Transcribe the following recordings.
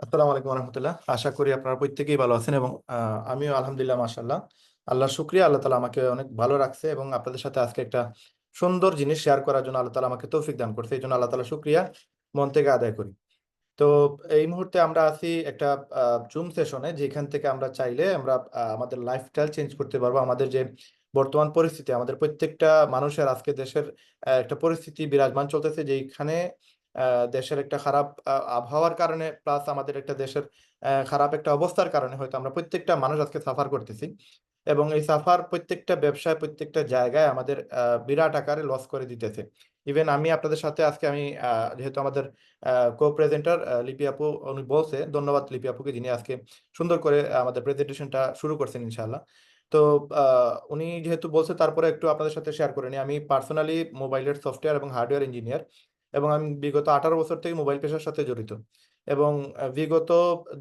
আসসালামু আলাইকুম রহমতুল্লাহ। আশা করি আপনারা প্রত্যেকেই ভালো আছেন এবং আমিও আলহামদুলিল্লাহ মাশাআল্লাহ। আল্লাহ শুক্রিয়া, আল্লাহ তালা আমাকে অনেক ভালো রাখছে এবং আপনাদের সাথে আজকে একটা সুন্দর জিনিস শেয়ার করার জন্য আল্লাহ তালা আমাকে তৌফিক দান করছে। এই জন্য আল্লাহ তালা শুক্রিয়া মন থেকে আদায় করি। তো এই মুহূর্তে আমরা আছি একটা জুম সেশনে, যেখান থেকে আমরা চাইলে আমরা আমাদের লাইফস্টাইল চেঞ্জ করতে পারবো। আমাদের যে বর্তমান পরিস্থিতি, আমাদের প্রত্যেকটা মানুষের আজকে দেশের একটা পরিস্থিতি বিরাজমান চলতেছে, যেখানে দেশের একটা খারাপ আবহাওয়ার কারণে প্লাস আমাদের একটা দেশের খারাপ একটা অবস্থার কারণে হয়তো আমরা প্রত্যেকটা মানুষ আজকে সাফার করতেছি। এবং এই সাফার প্রত্যেকটা ব্যবসায় প্রত্যেকটা জায়গায় আমাদের বিরাট আকারে লস করে দিতেছে। ইভেন আমি আপনাদের সাথে আজকে আমি যেহেতু আমাদের কো প্রেজেন্টার লিপি আপু উনি বলছে, ধন্যবাদ লিপি আপুকে, যিনি আজকে সুন্দর করে আমাদের প্রেজেন্টেশনটা শুরু করছেন ইনশাআল্লাহ। তো উনি যেহেতু বলছে, তারপরে একটু আপনাদের সাথে শেয়ার করে নিই। আমি পার্সোনালি মোবাইলের সফটওয়্যার এবং হার্ডওয়্যার ইঞ্জিনিয়ার, এবং আমি বিগত 18 বছর থেকে মোবাইল পেশার সাথে জড়িত। এবং বিগত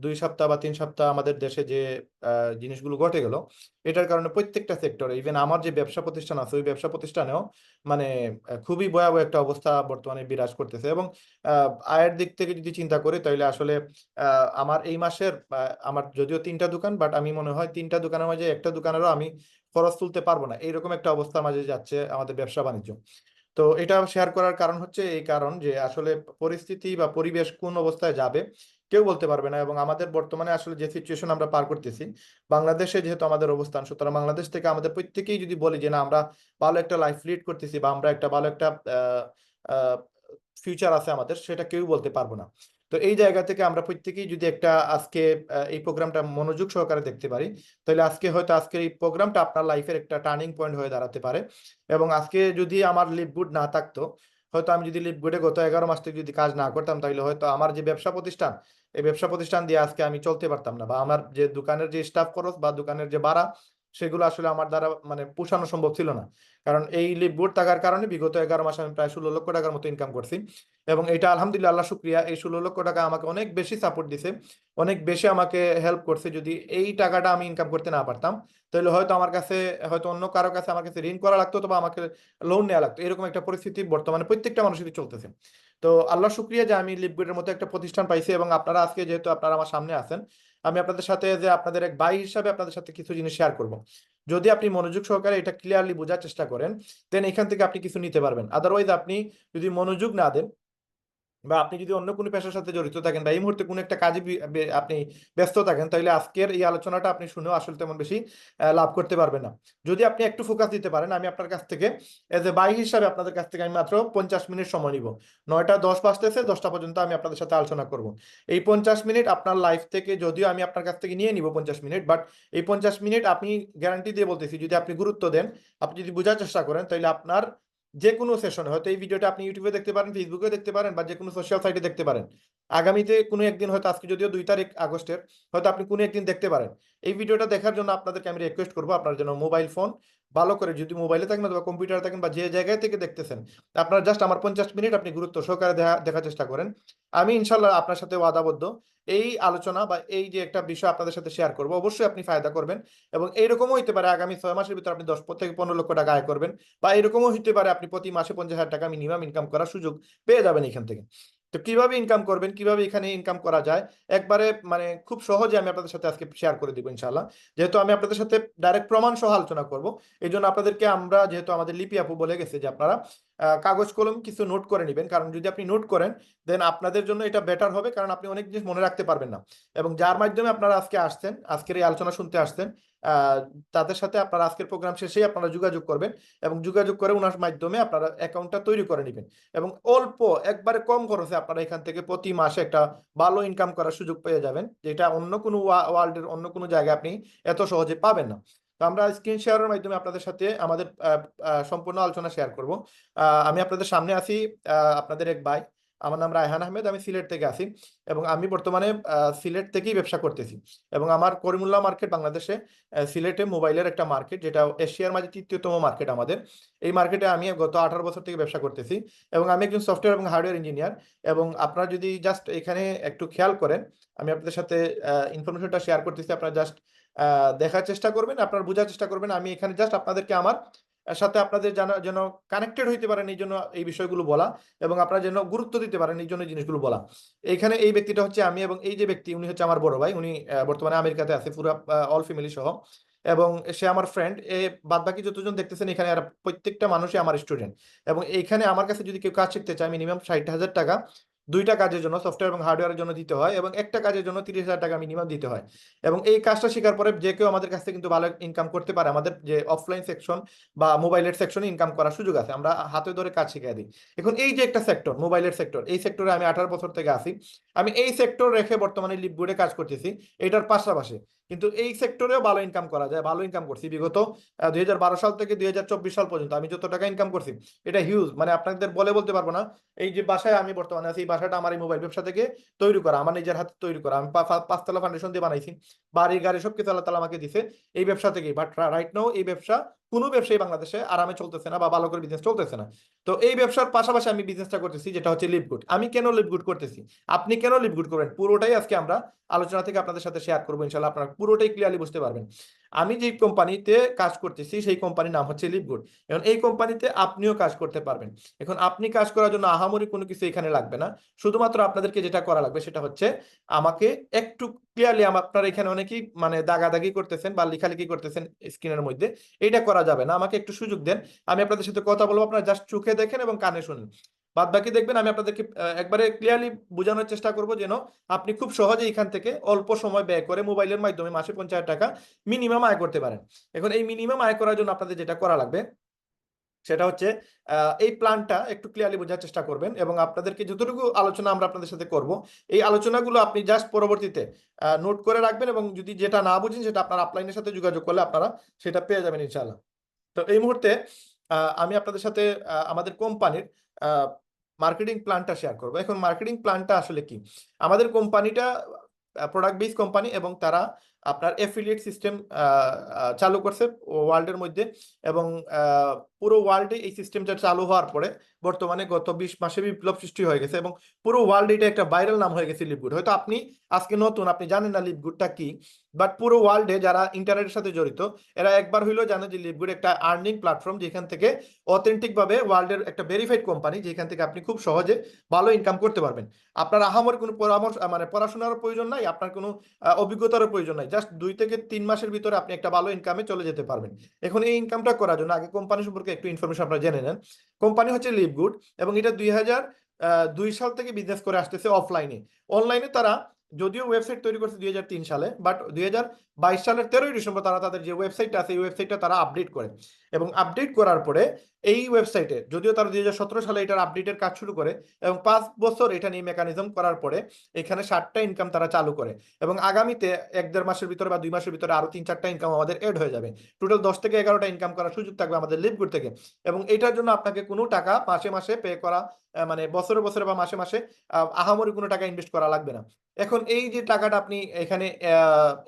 2 সপ্তাহ বা 3 সপ্তাহ আমাদের দেশে যে জিনিসগুলো ঘটে গেল, এটার কারণে প্রত্যেকটা সেক্টরে, ইভেন আমার যে ব্যবসা প্রতিষ্ঠান আছে ওই ব্যবসা প্রতিষ্ঠানেও মানে খুবই ভয়াবহ একটা অবস্থা বর্তমানে বিরাজ করতেছে। এবং আয়ের দিক থেকে যদি চিন্তা করি তাহলে আসলে আমার এই মাসের আমার যদিও 3টা দোকান, বাট আমি মনে হয় 3টা দোকানের মাঝে একটা দোকানেরও আমি খরচ তুলতে পারবো না, এইরকম একটা অবস্থার মাঝে যাচ্ছে আমাদের ব্যবসা বাণিজ্য। তো এটা শেয়ার করার কারণ হচ্ছে এই কারণ যে আসলে পরিস্থিতি বা পরিবেশ কোন অবস্থায় যাবে কেউ বলতে পারবে না। এবং আমাদের বর্তমানে আসলে যে সিচুয়েশন আমরা পার করতেছি, বাংলাদেশে যেহেতু আমাদের অবস্থান, সুতরাং বাংলাদেশ থেকে আমাদের প্রত্যেকেই যদি বলি যে না, আমরা ভালো একটা লাইফ লিড করতেছি বা আমরা একটা ভালো একটা ফিউচার আছে আমাদের, সেটা কেউ বলতে পারবো না। তো এই জায়গা থেকে আমরা প্রত্যেকেই যদি একটা আজকে এই প্রোগ্রামটা মনোযোগ সহকারে দেখতে পারি, তাহলে আজকে হয়তো আজকের এই প্রোগ্রামটা আপনার লাইফের একটা টার্নিং পয়েন্ট হয়ে দাঁড়াতে পারে। এবং আজকে যদি আমার লিপগুড না থাকতো, হয়তো আমি যদি লিপগুডে গত 11 মাস থেকে যদি কাজ না করতাম, তাহলে হয়তো আমার যে ব্যবসা প্রতিষ্ঠান, এই ব্যবসা প্রতিষ্ঠান দিয়ে আজকে আমি চলতে পারতাম না, বা আমার যে দোকানের যে স্টাফ খরচ বা দোকানের যে ভাড়া, সেগুলো আসলে আমার দ্বারা মানে পোষানো সম্ভব ছিল না। কারণ এই লিপগুড থাকার কারণে বিগত 11 মাস আমি প্রায় 16 লক্ষ টাকার মতো ইনকাম করছি। এবং এটা আলহামদুলিল্লাহ, আল্লাহ শুক্রিয়া, এই 16 লক্ষ টাকা আমাকে অনেক বেশি সাপোর্ট দিছে, অনেক বেশি আমাকে হেল্প করছে। যদি এই টাকাটা আমি ইনকাম করতে না পারতাম, তাহলে হয়তো আমার কাছে, হয়তো অন্য কারো কাছে আমার কাছে ঋণ করা লাগতো, বা আমাকে লোন নেওয়া লাগতো। এরকম একটা পরিস্থিতি বর্তমানে প্রত্যেকটা মানুষেরই চলতেছে। তো আল্লাহ শুক্রিয়া যে আমি লিপগুডের মতো একটা প্রতিষ্ঠান পাইছি। এবং আপনারা আজকে যেহেতু আপনারা আমার সামনে আছেন, আমি আপনাদের সাথে যে আপনাদের এক ভাই হিসাবে আপনাদের সাথে কিছু জিনিস শেয়ার করব। যদি আপনি মনোযোগ সহকারে এটা ক্লিয়ারলি বোঝার চেষ্টা করেন, দেন এখান থেকে আপনি কিছু নিতে পারবেন। আদারওয়াইজ আপনি যদি মনোযোগ না দেন, বা আপনি যদি অন্য কোনো পেশার সাথে জড়িত থাকেন, বা এই মুহূর্তে কোনো একটা কাজে আপনি ব্যস্ত থাকেন, তাহলে আজকের এই আলোচনাটা আপনি শুনেও আসলে তেমন বেশি লাভ করতে পারবেন না। যদি আপনি একটু ফোকাস দিতে পারেন, আমি আপনার কাছ থেকে এজ এ বাই হিসাবে আপনাদের কাছ থেকে আমি মাত্র 50 মিনিট সময় নিব। 9টা 10 বাজতেছে, 10টা পর্যন্ত আমি আপনাদের সাথে আলোচনা করব। এই 50 মিনিট আপনার লাইফ থেকে যদিও আমি আপনার কাছ থেকে নিয়ে নিব 50 মিনিট, বাট এই 50 মিনিট আপনি গ্যারান্টি দিয়ে বলতেছি, যদি আপনি গুরুত্ব দেন, আপনি যদি বোঝার চেষ্টা করেন, তাহলে আপনার যে কোনো সেশনে, হয়তো এই ভিডিওটা আপনি ইউটিউবে দেখতে পারেন, ফেসবুকে দেখতে পারেন, বা যে কোনো সোশ্যাল সাইটে দেখতে পারেন, আগামীতে কোনো একদিন, হয়তো আজকে যদিও 2 তারিখ আগস্টের, হয়তো আপনি কোনো একদিন দেখতে পারেন। এই ভিডিওটা দেখার জন্য আপনাদেরকে আমি রিকোয়েস্ট করবো, আপনার জন্য মোবাইল ফোন ভালো করে, যদি মোবাইলে থাকেন অথবা কম্পিউটারে থাকেন বা যে জায়গায় থেকে দেখতেছেন, আপনার জাস্ট আমার 50 মিনিট আপনি গুরুত্ব সহকারে দেখার চেষ্টা করেন। আমি ইনশাল্লাহ আপনার সাথে ওয়াদাবদ্ধ, এই আলোচনা বা এই যে একটা বিষয় আপনাদের সাথে শেয়ার করবো, অবশ্যই আপনি ফায়দা করবেন। এবং এইরকমও হইতে পারে আগামী 6 মাসের ভিতরে আপনি 10 থেকে 15 লক্ষ টাকা আয় করবেন, বা এরকমও হতে পারে আপনি প্রতি মাসে 50,000 টাকা মিনিমাম ইনকাম করার সুযোগ পেয়ে যাবেন এখান থেকে। তো কিভাবে ইনকাম করবেন, কিভাবে এখানে ইনকাম করা যায়, একবারে মানে খুব সহজে আমি আপনাদের সাথে আজকে শেয়ার করে দিব ইনশাআল্লাহ। যেহেতু আমি আপনাদের সাথে ডাইরেক্ট প্রমাণ সহ আলোচনা করব, এই জন্য আপনাদেরকে আমরা, যেহেতু আমাদের লিপি আপু বলে গেছে যে আপনারা কাগজ কলম কিছু নোট করে নেবেন, কারণ যদি আপনি নোট করেন, দেন আপনাদের জন্য এটা বেটার হবে, কারণ আপনি অনেক জিনিস মনে রাখতে পারবেন না। এবং যার মাধ্যমে আপনারা আজকে আসছেন, আজকের এই আলোচনা শুনতে আসছেন, আহ তাদের সাথে আপনারা আজকের প্রোগ্রাম শেষেই আপনারা যোগাযোগ করবেন, এবং যোগাযোগ করে ওনার মাধ্যমে আপনারা অ্যাকাউন্টটা তৈরি করে নেবেন। এবং অল্প, একবারে কম খরচে আপনারা এখান থেকে প্রতি মাসে একটা ভালো ইনকাম করার সুযোগ পেয়ে যাবেন, যেটা অন্য কোনো ওয়ার্ল্ডের অন্য কোনো জায়গায় আপনি এত সহজে পাবেন না। তো আমরা স্ক্রিন শেয়ারের মাধ্যমে আপনাদের সাথে আমাদের সম্পূর্ণ আলোচনা শেয়ার করব। আমি আপনাদের সামনে আছি, আপনাদের এক ভাই, আমার নাম রায়হান আহমেদ, আমি সিলেট থেকে আসি। এবং আমি বর্তমানে সিলেট থেকেই ব্যবসা করতেছি। এবং আমার করিমুল্লাহ মার্কেট বাংলাদেশে, সিলেটে মোবাইলের একটা মার্কেট, যেটা এশিয়ার মাঝে 3য় তম মার্কেট আমাদের। এই মার্কেটে আমি গত 18 বছর থেকে ব্যবসা করতেছি। এবং আমি একজন সফটওয়্যার এবং হার্ডওয়্যার ইঞ্জিনিয়ার। এবং আপনারা যদি জাস্ট এখানে একটু খেয়াল করেন, আমি আপনাদের সাথে ইনফরমেশনটা শেয়ার করতেছি, আপনারা জাস্ট দেখার চেষ্টা করবেন, আপনারা বোঝার চেষ্টা করবেন। আমি এখানে জাস্ট আপনাদেরকে আমার সাথে আপনাদের যেন কানেক্টেড হইতে পারেন এই জন্য এই বিষয়গুলো বলা, এবং আপনারা যেন গুরুত্ব দিতে পারেন এই জন্য জিনিসগুলো বলা। এইখানে এই ব্যক্তিটা হচ্ছে আমি, এবং এই যে ব্যক্তি উনি হচ্ছে আমার বড় ভাই, উনি বর্তমানে আমেরিকাতে আছে পুরো অল ফ্যামিলি সহ, এবং সে আমার ফ্রেন্ড। বাদ বাকি যতজন দেখতেছেন এখানে আর প্রত্যেকটা মানুষই আমার স্টুডেন্ট। এবং এইখানে আমার কাছে যদি কেউ কাজ শিখতে চায় মিনিমাম 60,000 টাকা 2টা কাজের জন্য, সফটওয়্যার এবং হার্ডওয়্যারের জন্য দিতে হয়, এবং একটা কাজের জন্য 30,000 টাকা মিনিমাম দিতে হয়। এবং এই কাজটা শেখার পরে যে কেউ আমাদের কাছ থেকে কিন্তু ভালো ইনকাম করতে পারে। আমাদের যে অফলাইন সেকশন বা মোবাইলের সেকশনে ইনকাম করার সুযোগ আছে, আমরা হাতে ধরে কাজ শিখিয়ে দিই। এখন এই যে একটা সেক্টর, মোবাইলের সেক্টর, এই সেক্টরে আমি 18 বছর থেকে আছি। আমি এই সেক্টর রেখে বর্তমানে লিপগুডে কাজ করতেছি এটার পাশাপাশি। কিন্তু এই সেক্টরেও ভালো ইনকাম করা যায়, ভালো ইনকাম করছি বিগত 2012 সাল থেকে 2024 সাল পর্যন্ত আমি যত টাকা ইনকাম করছি এটা হিউজ, মানে আপনাদের বলতে পারবো না। এই যে বাসায় আমি বর্তমানে আছি, এই বাসাটা আমার এই মোবাইল ব্যবসা থেকে তৈরি করা, আমার নিজের হাতে তৈরি করা। আমি 5 তলা ফাউন্ডেশন দিয়ে বানাইছি, বাড়ি গাড়ি সবকিছু আল্লাহ তাআলা আমাকে দিছে এই ব্যবসা থেকেই। বাট রাইট নাও এই ব্যবসা কোনো ব্যবসায়ী বাংলাদেশে আরামে চলতেছে না বা ভালো করে বিজনেস চলতেছে না। তো এই ব্যবসার পাশাপাশি আমি বিজনেসটা করতেছি যেটা হচ্ছে লিভগুড। আমি কেন লিভগুড করতেছি, আপনি কেন লিভগুড করবেন, পুরোটাই আজকে আমরা আলোচনা থেকে আপনাদের সাথে শেয়ার করবো ইনশাল্লাহ। আপনারা পুরোটাই ক্লিয়ারলি বুঝতে পারবেন। আমি যে কোম্পানিতে কাজ করতেছি সেই কোম্পানির নাম হচ্ছে লিভগুড। এখন এই কোম্পানিতে আপনিও কাজ করতে পারবেন। এখন আপনি কাজ করার জন্য আহামরি কোনো কিছু এখানে লাগবে না। শুধুমাত্র আপনাদেরকে যেটা করা লাগবে সেটা হচ্ছে আমাকে একটু ক্লিয়ারলি, আপনারা এখানে অনেকেই মানে দাগাদাগি করতেছেন বা লেখালেখি করতেছেন স্ক্রিনের মধ্যে, এইটা করা যাবে না। আমাকে একটু সুযোগ দেন, আমি আপনাদের সাথে কথা বলবো, আপনারা জাস্ট চোখে দেখেন এবং কানে শুনেন। বাদ বাকি দেখবেন আমি আপনাদেরকে একবারে ক্লিয়ারলি বোঝানোর চেষ্টা করব যেন আপনি খুব সহজে এখান থেকে অল্প সময় ব্যয় করে মোবাইলের মাধ্যমে মাসে 50,000 টাকা মিনিমাম আয় করতে পারেন। এখন এই মিনিমাম আয় করার জন্য আপনাদের যেটা করা লাগবে সেটা হচ্ছে এই প্ল্যানটা একটু ক্লিয়ারলি বোঝার চেষ্টা করবেন, এবং আপনাদেরকে যতটুকু আলোচনা আমরা আপনাদের সাথে করব এই আলোচনাগুলো আপনি জাস্ট পরবর্তীতে নোট করে রাখবেন, এবং যদি যেটা না বুঝেন সেটা আপনার আপলাইনের সাথে যোগাযোগ করলে আপনারা সেটা পেয়ে যাবেন ইনশাআল্লাহ। তো এই মুহূর্তে আমি আপনাদের সাথে আমাদের কোম্পানির মার্কেটিং প্ল্যানটা শেয়ার করবো। এখন মার্কেটিং প্ল্যানটা আসলে কি, আমাদের কোম্পানিটা প্রোডাক্ট বেস কোম্পানি, এবং তারা আপনার এফিলিয়েট সিস্টেম চালু করছে ওয়ার্ল্ডের মধ্যে। এবং পুরো ওয়ার্ল্ডে এই সিস্টেমটা চালু হওয়ার পরে বর্তমানে গত 20 মাসে বিপ্লব সৃষ্টি হয়ে গেছে, এবং পুরো ওয়ার্ল্ড এটা একটা ভাইরাল নাম হয়ে গেছে লিভগুড। হয়তো আপনি আজকে নতুন, আপনি জানেন না লিভগুডটা কি, বাট পুরো ওয়ার্ল্ডে যারা ইন্টারনেটের সাথে জড়িত এরা একবার হইলেও জানে যে লিভগুড একটা আর্নিং প্ল্যাটফর্ম, যেখান থেকে অথেন্টিক ভাবে ওয়ার্ল্ডের একটা ভেরিফাইড কোম্পানি, যেখান থেকে আপনি খুব সহজে ভালো ইনকাম করতে পারবেন। আপনার আহামরি কোনো পরামর্শ মানে পড়াশোনার প্রয়োজন নাই, আপনার কোনো অভিজ্ঞতার প্রয়োজন নাই, জাস্ট 2 থেকে 3 মাসের ভিতরে আপনি একটা ভালো ইনকামে চলে যেতে পারবেন। এখন এই ইনকামটা করার জন্য আগে কোম্পানি সম্পর্কে একটু ইনফরমেশন আপনারা জেনে নেন। কোম্পানি হচ্ছে লিভগুড, এবং এটা 2002 সাল থেকে বিজনেস করে আসতেছে অফলাইনে। অনলাইনে তারা যদিও ওয়েবসাইট তৈরি করছে 2003 সালে, বাট 2022 সালের 13ই ডিসেম্বর তারা তাদের যে ওয়েবসাইটটা আছে এই ওয়েবসাইটটা তারা আপডেট করে। এবং আপডেট করার পরে এই ওয়েবসাইটে, যদিও তারা 2017 সালে এটার আপডেটের কাজ শুরু করে, এবং 5 বছর এটা নিয়ে মেকানিজম করার পরে এখানে 60টা ইনকাম তারা চালু করে। এবং আগামীতে 1-1.5 মাসের ভিতরে বা 2 মাসের ভিতরে আরো 3-4টা ইনকাম আমাদের এড হয়ে যাবে। টোটাল 10 থেকে 11টা ইনকাম করার সুযোগ থাকবে আমাদের লিভগুড থেকে। এবং এটার জন্য আপনাকে কোনো টাকা মাসে মাসে পে করা, মানে বছরে বছরে বা মাসে মাসে আহামরি কোনো টাকা ইনভেস্ট করা লাগবে না। এখন এই যে টাকাটা আপনি এখানে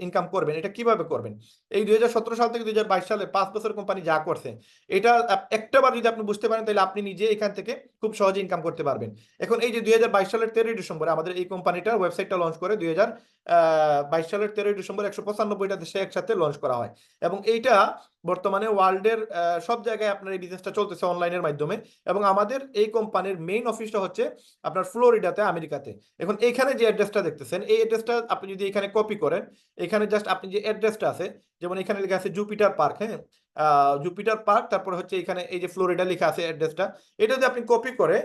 ইনকাম করবেন, এটা কিভাবে করবেন? এই 2017 সাল থেকে 2022 সালে 5 বছর কোম্পানি যা করছে, এটা একটা বার যদি আপনি বুঝতে পারেন তাহলে আপনি নিজে এখান থেকে খুব সহজে ইনকাম করতে পারবেন। এখন এই যে 2022 সালের 13ই ডিসেম্বরে আমাদের এই কোম্পানিটার ওয়েবসাইটটা লঞ্চ করে 2022 সালের 13ই ডিসেম্বর 195টা দেশে একসাথে লঞ্চ করা হয়। এবং এইটা বর্তমানে ওয়ার্ল্ডের সব জায়গায় আপনার এই বিজনেসটা চলতেছে অনলাইনের মাধ্যমে। এবং আমাদের এই কোম্পানির মেইন অফিসটা হচ্ছে আপনার ফ্লোরিডাতে, আমেরিকাতে। এখন এখানে যে অ্যাড্রেসটা দেখতেছেন এই অ্যাড্রেসটা আপনি যদি এখানে কপি করেন, এখানে জাস্ট আপনি যে অ্যাড্রেসটা আছে, যেমন এখানে লেখা আছে জুপিটার পার্ক, হ্যাঁ, জুপিটার পার্ক, তারপর হচ্ছে এখানে এই যে ফ্লোরিডা লেখা আছে অ্যাড্রেসটা, এটা যদি আপনি কপি করে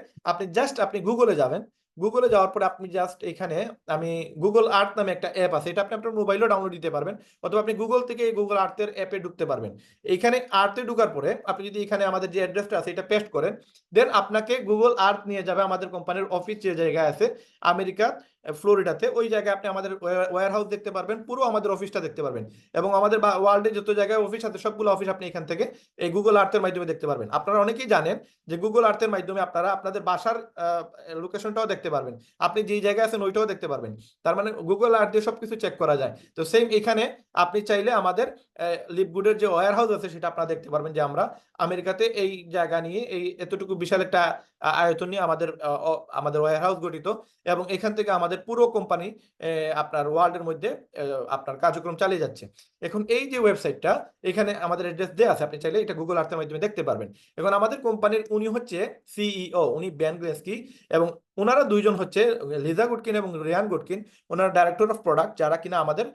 আপনি গুগলে যাবেন। গুগলে যাওয়ার পরে আপনি জাস্ট এখানে, আমি গুগল আর্থ নামে একটা অ্যাপ আছে, এটা আপনি আপনার মোবাইলেও ডাউনলোড দিতে পারবেন, অথবা আপনি গুগল থেকে এই গুগল আর্থের অ্যাপে ঢুকতে পারবেন। এইখানে আর্থে ঢুকার পরে আপনি যদি এখানে আমাদের যে অ্যাড্রেসটা আছে এটা পেস্ট করেন, দেন আপনাকে গুগল আর্থ নিয়ে যাবে আমাদের কোম্পানির অফিস যে জায়গায় আছে আমেরিকা ফ্লোরিডাতে। ওই জায়গায় আপনি আমাদের ওয়্যার হাউস দেখতে পারবেন, পুরো আমাদের অফিসটা দেখতে পারবেন। এবং আমাদের ওয়ার্ল্ডে যত জায়গায় অফিস আছে সবগুলো অফিস আপনি এখান থেকে এই গুগল আর্থের মাধ্যমে দেখতে পারবেন। আপনারা অনেকেই জানেন যে গুগল আর্থের মাধ্যমে আপনারা আপনাদের বাসার লোকেশনটাও দেখতে পারবেন, আপনি যেই জায়গায় আছেন ওইটাও দেখতে পারবেন। তার মানে গুগল আর্থ দিয়ে সবকিছু চেক করা যায়। তো সেম এখানে আপনি চাইলে আমাদের লিভগুডের যে ওয়্যার হাউস আছে সেটা আপনারা দেখতে পারবেন, যে আমরা আমেরিকাতে এই জায়গা নিয়ে এই এতটুকু বিশাল একটা আয়তন নিয়ে আমাদের ওয়্যার হাউস গঠিত। এবং এখান থেকে আমাদের আমাদের পুরো কোম্পানি আপনার ওয়ার্ল্ডের মধ্যে আপনার কার্যক্রম চালিয়ে যাচ্ছে। এখন এই যে ওয়েবসাইটটা, এখানে আমাদের অ্যাড্রেস দেওয়া আছে, আপনি চাইলে এটা গুগল আর্থের মাধ্যমে দেখতে পারবেন। এখন আমাদের কোম্পানির উনি হচ্ছে সিইও, উনি ব্যান গ্রেস্কি, এবং ওনারা দুইজন হচ্ছে লিজা গুডকিন এবং রিয়ান গুডকিন, ওনারা ডাইরেক্টর অফ প্রোডাক্ট, যারা কিনা আমাদের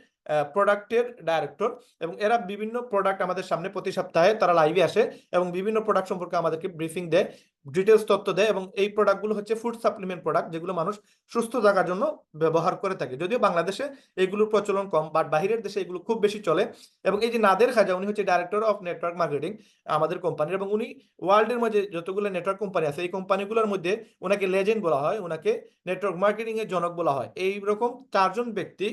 প্রোডাক্টের ডাইরেক্টর, এবং এরা বিভিন্ন প্রোডাক্ট আমাদের সামনে প্রতি সপ্তাহে তারা লাইভে আসে এবং বিভিন্ন প্রোডাক্ট সম্পর্কে আমাদেরকে ব্রিফিং দেয়, ডিটেলস তথ্য দেয়। এবং এই প্রোডাক্টগুলো হচ্ছে ফুড সাপ্লিমেন্ট প্রোডাক্ট, যেগুলো মানুষ সুস্থ থাকার জন্য ব্যবহার করে থাকে। যদিও বাংলাদেশে এগুলোর প্রচলন কম, বাট বাহিরের দেশে এগুলো খুব বেশি চলে। এবং এই যে নাদের খাজা, উনি হচ্ছে ডাইরেক্টর অফ নেটওয়ার্ক মার্কেটিং আমাদের কোম্পানির, এবং উনি ওয়ার্ল্ডের মধ্যে যতগুলো নেটওয়ার্ক কোম্পানি আছে এই কোম্পানিগুলোর মধ্যে ওনাকে লেজেন্ড বলা হয়, ওনাকে নেটওয়ার্ক মার্কেটিং এর জনক বলা হয়। এইরকম 4 জন ব্যক্তি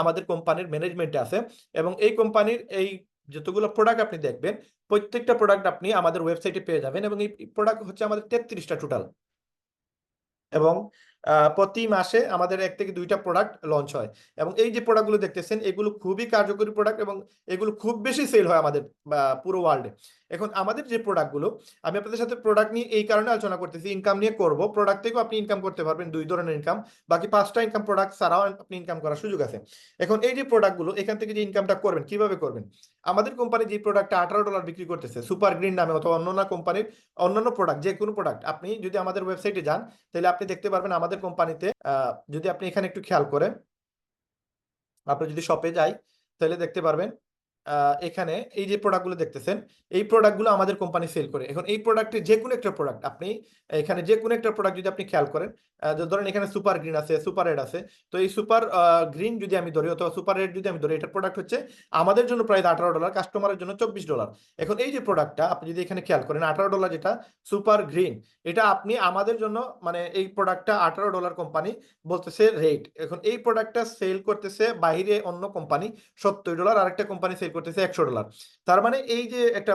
আমাদের কোম্পানির ম্যানেজমেন্টে আছে। এবং এই কোম্পানির এই যতগুলো প্রোডাক্ট আপনি দেখবেন, প্রত্যেকটা প্রোডাক্ট আপনি আমাদের ওয়েবসাইটে পেয়ে যাবেন। এবং এই প্রোডাক্ট হচ্ছে আমাদের 33টা টোটাল। এবং প্রতি মাসে আমাদের 1 থেকে 2টা প্রোডাক্ট লঞ্চ হয়। এবং এই যে প্রোডাক্টগুলো দেখতেছেন, এগুলো খুবই কার্যকরী প্রোডাক্ট, এবং এগুলো খুব বেশি সেল হয় আমাদের পুরো ওয়ার্ল্ডে। এখন আমাদের যে প্রোডাক্টগুলো, আমি আপনাদের সাথে প্রোডাক্ট নিয়ে এই কারণে আলোচনা করতেছি, ইনকাম নিয়ে করব। প্রোডাক্ট থেকেও আপনি ইনকাম করতে পারবেন, 2 ধরনের ইনকাম, বাকি 5টা ইনকাম প্রোডাক্ট ছাড়াও আপনি ইনকাম করার সুযোগ আছে। এখন এই যে প্রোডাক্টগুলো, এখান থেকে যে ইনকামটা করবেন, কিভাবে করবেন? আমাদের কোম্পানি যে প্রোডাক্টটা $18 বিক্রি করতেছে সুপার গ্রিন নামে, অথবা অন্যান্য কোম্পানির অন্যান্য প্রোডাক্ট, যে কোনো প্রোডাক্ট, আপনি যদি আমাদের ওয়েবসাইটে যান তাহলে আপনি দেখতে পারবেন আমাদের কোম্পানিতে, যদি আপনি এখানে একটু খেয়াল করেন, আপনি যদি শপে যাই তাহলে দেখতে পারবেন এখানে এই যে প্রোডাক্টগুলো দেখতেছেন, এই প্রোডাক্টগুলো আমাদের কোম্পানি সেল করে। এখন এই প্রোডাক্টের যে কোনো একটা প্রোডাক্ট, আপনি এখানে যে কোনো একটা প্রোডাক্ট যদি আপনি খেয়াল করেন, ধরেন এখানে সুপার গ্রিন আছে, সুপার রেড আছে, তো এই সুপার গ্রিন যদি আমি ধরি অথবা সুপার রেড যদি আমি ধরি, এটার প্রোডাক্ট হচ্ছে আমাদের জন্য প্রাইস $18, কাস্টমারের জন্য $24। এখন এই যে প্রোডাক্টটা আপনি যদি এখানে খেয়াল করেন, $18 যেটা সুপার গ্রিন, এটা আপনি আমাদের জন্য, মানে এই প্রোডাক্টটা $18 কোম্পানি বলতেছে রেট। এখন এই প্রোডাক্টটা সেল করতেছে বাইরে অন্য কোম্পানি $70, আরেকটা কোম্পানি সেল করতেছে $100। তার মানে এই যে একটা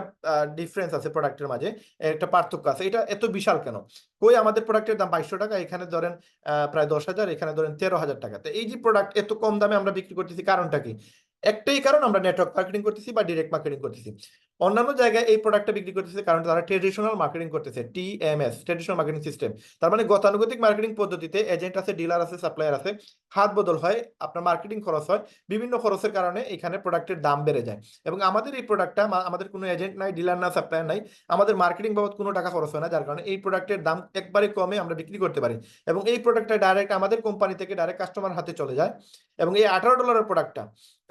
ডিফারেন্স আছে প্রোডাক্টের মাঝে, একটা পার্থক্য আছে। এটা এত বিশাল কেন? কই আমাদের প্রোডাক্টের দাম 2200 টাকা, এখানে ধরেন প্রায় 10,000, এখানে ধরেন 13,000 টাকা। তো এই যে প্রোডাক্ট এত কম দামে আমরা বিক্রি করতেছি, কারণটা কি? একটাই কারণ, আমরা নেটওয়ার্ক মার্কেটিং করতেছি বা ডিরেক্ট মার্কেটিং করতেছি। অন্যান্য জায়গায় এই প্রোডাক্টটা বিক্রি করতেছে কারণ তারা ট্রেডিশনাল মার্কেটিং করতেছে, টিএমএস, ট্রেডিশনাল মার্কেটিং সিস্টেম। তার মানে গতানুগতিক মার্কেটিং পদ্ধতিতে এজেন্ট আছে, ডিলার আছে, সাপ্লায়ার আছে, হাত বদল হয়, আপনার মার্কেটিং খরচ হয়, বিভিন্ন খরচের কারণে এখানে প্রোডাক্টের দাম বেড়ে যায়। এবং আমাদের এই প্রোডাক্টটা, আমাদের কোনো এজেন্ট নাই, ডিলার না, সাপ্লায়ার নাই, আমাদের মার্কেটিং বাবদ কোনো টাকা খরচ হয় না, যার কারণে এই প্রোডাক্টের দাম একবারে কমে আমরা বিক্রি করতে পারি। এবং এই প্রোডাক্টটা ডাইরেক্ট আমাদের কোম্পানি থেকে ডাইরেক্ট কাস্টমার হাতে চলে যায়। এবং এই $18 প্রোডাক্টটা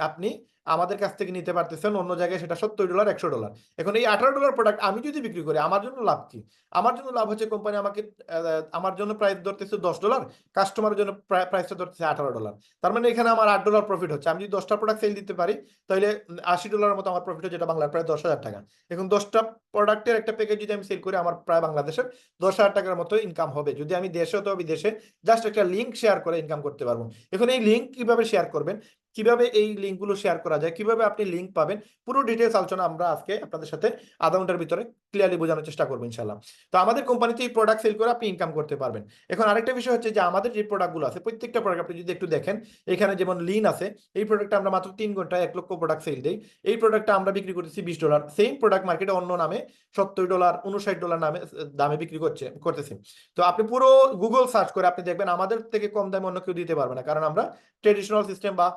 আপনি আমাদের কাছ থেকে নিতে পারতেছেন, অন্য জায়গায় সেটা $70, $100। এখন এই $18 প্রোডাক্ট আমি যদি বিক্রি করি, আমার জন্য লাভ কি? আমার জন্য লাভ হচ্ছে কোম্পানি আমাকে আমার জন্য প্রাইস ধরতেছে $10, কাস্টমারের জন্য প্রাইসটা ধরতেছে $18। তার মানে এখানে আমার $8 প্রফিট হচ্ছে। আমি যদি 10টা প্রোডাক্ট সেল দিতে পারি তাহলে $80 মতো আমার প্রফিট হচ্ছে, যেটা বাংলার প্রায় 10,000 টাকা। এখন 10টা প্রোডাক্টের একটা প্যাকেজ যদি আমি সেল করি, আমার প্রায় বাংলাদেশের 10,000 টাকার মতো ইনকাম হবে, যদি আমি দেশে অথবা বিদেশে জাস্ট একটা লিঙ্ক শেয়ার করে ইনকাম করতে পারবো। এখন এই লিঙ্ক কিভাবে শেয়ার করবেন, কিভাবে এই লিঙ্কগুলো শেয়ার করা যায়, কিভাবে আপনি লিঙ্ক পাবেন, পুরো ডিটেলস আলোচনা আমরা আজকে আপনাদের সাথে আধা ঘন্টার ভিতরে ক্লিয়ারলি বোঝানোর চেষ্টা করবো ইনশাল্লাহ। তো আমাদের কোম্পানিতে এই প্রোডাক্ট সেল করে আপনি ইনকাম করতে পারবেন। এখন আরেকটা বিষয় হচ্ছে যে আমাদের যে প্রোডাক্টগুলো আছে, প্রত্যেকটা প্রোডাক্ট আপনি যদি একটু দেখেন, এখানে যেমন লিন আছে, এই প্রোডাক্টটা আমরা মাত্র 3 ঘন্টায় 1 লক্ষ প্রোডাক্ট সেল দিই। এই প্রোডাক্টটা আমরা বিক্রি করতেছি $20। সেম প্রোডাক্ট মার্কেটে অন্য নামে $70, $59 নামে দামে বিক্রি করতেছি। তো আপনি পুরো গুগল সার্চ করে আপনি দেখবেন আমাদের থেকে কম দামে অন্য কেউ দিতে পারবে না, কারণ আমরা ট্রেডিশনাল সিস্টেম বা